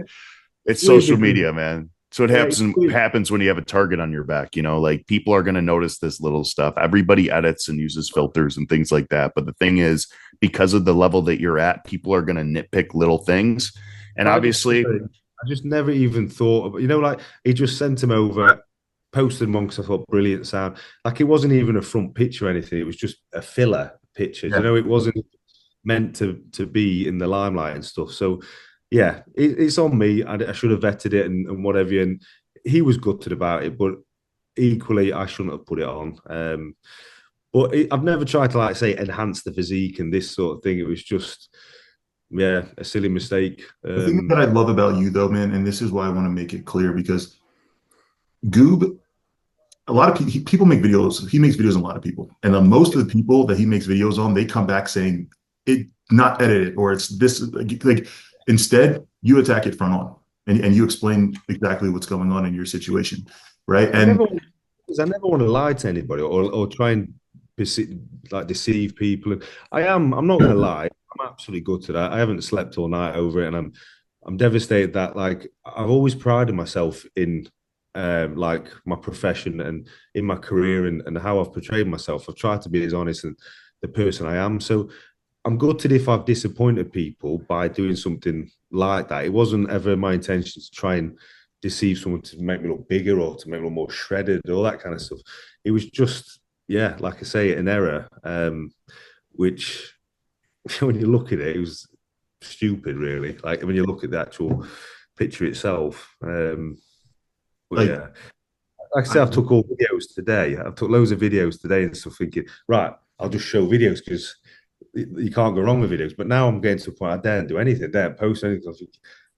it's social media, man. So it
Yeah,
happens when you have a target on your back. Like people are going to notice this little stuff. Everybody edits and uses filters and things like that. But the thing is, because of the level that you're at, people are going to nitpick little things. And obviously,
I just never even thought of, like he just sent him over, posted one because I thought brilliant sound. Like it wasn't even a front picture or anything. It was just a filler picture.
yeah,
It wasn't meant to be in the limelight and stuff. So yeah, it's on me. I should have vetted it and whatever. And he was gutted about it, but equally, I shouldn't have put it on. But I've never tried to, like say, enhance the physique and this sort of thing. It was just, yeah, a silly mistake.
the thing that I love about you, though, man, and this is why I want to make it clear because Goob, a lot of people make videos. He makes videos on a lot of people, and most of the people that he makes videos on, they come back saying it not edited or it's this like. Instead, you attack it front on, and you explain exactly what's going on in your situation, right? And
I never want to lie to anybody or try and deceive people. I'm not going to lie. I'm absolutely gutted. I haven't slept all night over it, and I'm devastated that like I've always prided myself in like my profession and in my career and how I've portrayed myself. I've tried to be as honest and the person I am. So I'm gutted if I've disappointed people by doing something like that. It wasn't ever my intention to try and deceive someone to make me look bigger or to make me look more shredded, all that kind of stuff. It was just, yeah, like I say, an error, which when you look at it, it was stupid, really. Like when you look at the actual picture itself. But
like,
yeah, like I say, I've took all videos today. I've took loads of videos today and stuff thinking, right, I'll just show videos because you can't go wrong with videos. But now I'm getting to the point I daren't do anything, daren't post anything. I think,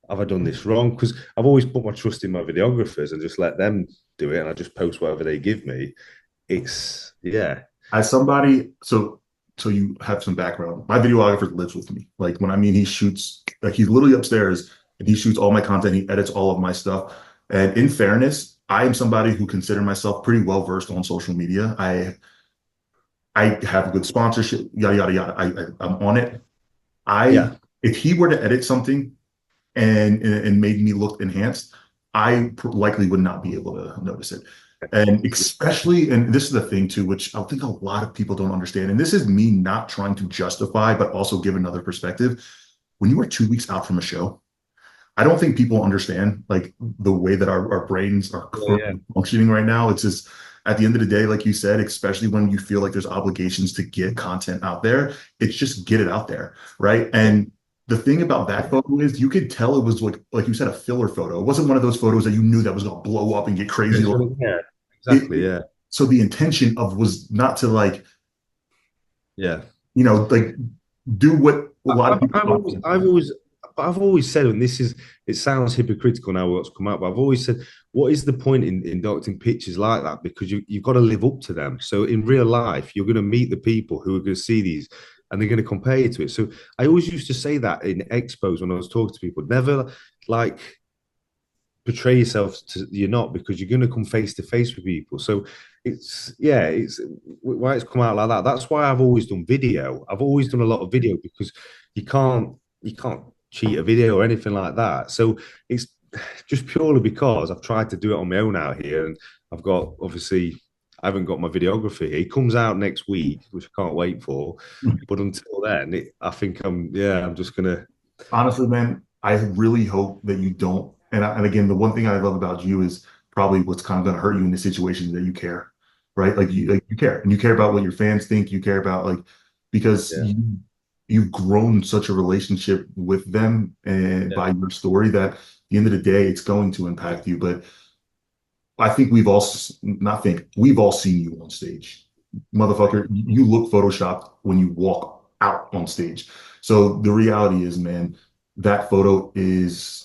have I done this wrong? Because I've always put my trust in my videographers and just let them do it, and I just post whatever they give me. It's yeah.
as somebody, so you have some background. My videographer lives with me. Like when I mean he shoots, like he's literally upstairs and he shoots all my content. He edits all of my stuff. And in fairness, I am somebody who consider myself pretty well versed on social media. I have good sponsorship, yada yada yada. I'm on it.
Yeah.
If he were to edit something and made me look enhanced, I likely would not be able to notice it. And especially, and this is the thing too, which I think a lot of people don't understand. And this is me not trying to justify, but also give another perspective. When you are 2 weeks out from a show, I don't think people understand like the way that our brains are functioning right now. It's just at the end of the day, like you said, especially when you feel like there's obligations to get content out there, it's just get it out there, right? And the thing about that photo is you could tell it was like you said, a filler photo. It wasn't one of those photos that you knew that was going to blow up and get crazy.
Yeah, exactly. Yeah.
So the intention of was not to like,
yeah,
like do what a lot of people.
I've always said, and it sounds hypocritical now what's come out, but I've always said, what is the point in doctoring pictures like that? Because you've got to live up to them. So in real life, you're going to meet the people who are going to see these and they're going to compare you to it. So I always used to say that in expos when I was talking to people, never like portray yourself to you're not, because you're going to come face to face with people. So it's why it's come out like that. That's why I've always done video. I've always done a lot of video, because you can't cheat a video or anything like that. So it's just purely because I've tried to do it on my own out here, and I've got, obviously, I haven't got my videographer here. He comes out next week, which I can't wait for. But until then, I think I'm just gonna.
Honestly, man, I really hope that you don't. And again, the one thing I love about you is probably what's kind of going to hurt you in this situation is that you care, right? Like you care, and you care about what your fans think. You care about like because
Yeah.
you've grown such a relationship with them and by your story that at the end of the day, it's going to impact you. But I think we've all seen you on stage, motherfucker. You look photoshopped when you walk out on stage. So the reality is, man, that photo is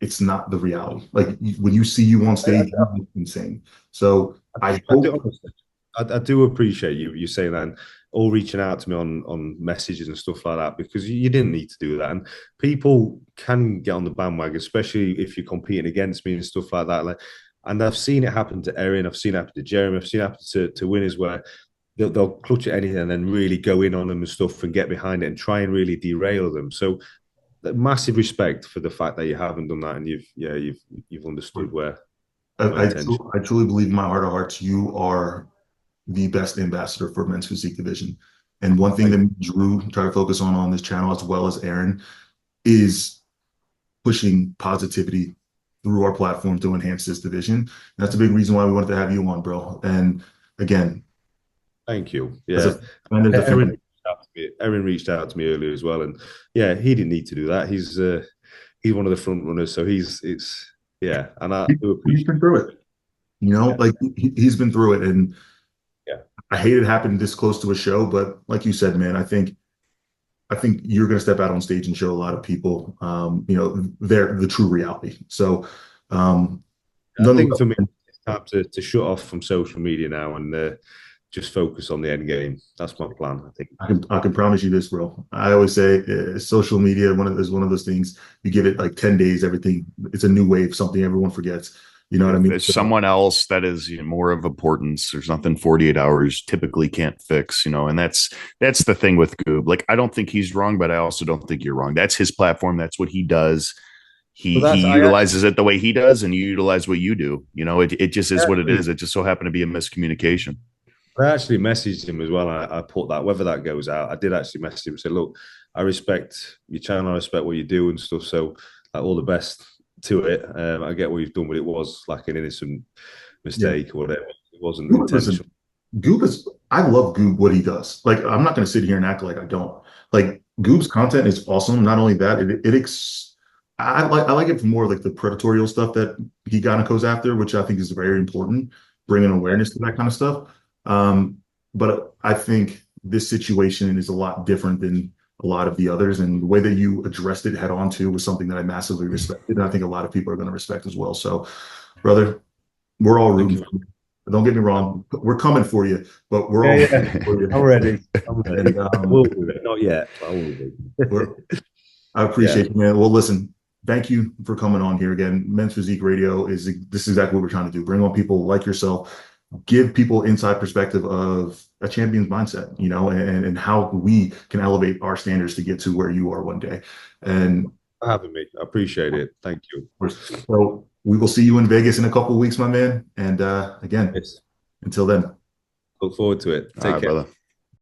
it's not the reality. Like when you see you on stage, you look insane. So I
I do,
hope
honestly, I do appreciate you saying that, and all reaching out to me on messages and stuff like that, because you didn't need to do that. And people can get on the bandwagon, especially if you're competing against me and stuff like that. Like, and I've seen it happen to Erin, I've seen it happen to Jeremy, I've seen it happen to winners where they'll clutch at anything and then really go in on them and stuff and get behind it and try and really derail them. So massive respect for the fact that you haven't done that, and you've understood where my intention.
I truly believe in my heart of hearts, you are the best ambassador for men's physique division. And one thing that Drew try to focus on this channel, as well as Aaron, is pushing positivity through our platform to enhance this division. And that's a big reason why we wanted to have you on, bro. And again,
Thank you.
as
Yeah,
a friend, as a
Erin
fan,
reached out to me. Erin reached out to me earlier as well, and yeah, he didn't need to do that. He's one of the front runners, so it's yeah, and I do
he's
appreciate.
been through it. You know,
Yeah,
like he's been through it, and
yeah.
I hate it happened this close to a show. But like you said, man, I think you're going to step out on stage and show a lot of people, the true reality. So,
I think
nonetheless,
for me, it's time to shut off from social media now and just focus on the end game. That's my plan, I think.
I can promise you this, bro. I always say social media is one of those things. You give it like 10 days, everything. It's a new wave, something everyone forgets. You know what I
If
mean?
there's
So,
someone else that is more of importance, there's nothing 48 hours typically can't fix, and that's the thing with Goob. Like, I don't think he's wrong, but I also don't think you're wrong. That's his platform. That's what he does.
But
He
that's
utilizes it the way he does, and you utilize what you do. It just is what it
actually,
is. It just so happened to be a miscommunication.
I actually messaged him as well. I put that, whether that goes out, I did actually message him and say, look, I respect your channel, I respect what you do and stuff. So like, all the best to it. I get what you've done, but it was like an innocent
yeah.
mistake or whatever. It wasn't
Listen,
intentional.
I love Goob what he does. Like, I'm not going to sit here and act like I don't. Like, Goob's content is awesome. Not only that, I like it for more like the predatorial stuff that he kind of goes after, which I think is very important, bringing awareness to that kind of stuff. But I think this situation is a lot different than a lot of the others, and the way that you addressed it head on too was something that I massively respected, and I think a lot of people are going to respect as well. So, brother, we're all
Thank
rooting
you.
for you. Don't get me wrong, we're coming for you, but we're all
Yeah.
rooting for
I'm
you.
ready. I'm ready.
And
I will do it. Not yet. I will do.
we're, I
Yeah.
appreciate you, man. Well, listen, thank you for coming on here again. Men's Physique Radio this is exactly what we're trying to do. Bring on people like yourself, give people inside perspective of a champion's mindset, and how we can elevate our standards to get to where you are one day. And
For having me. I appreciate it. Thank you.
so we will see you in Vegas in a couple of weeks, my man. And again,
Yes.
until then.
Look forward to it.
All
Take
right,
care.
brother.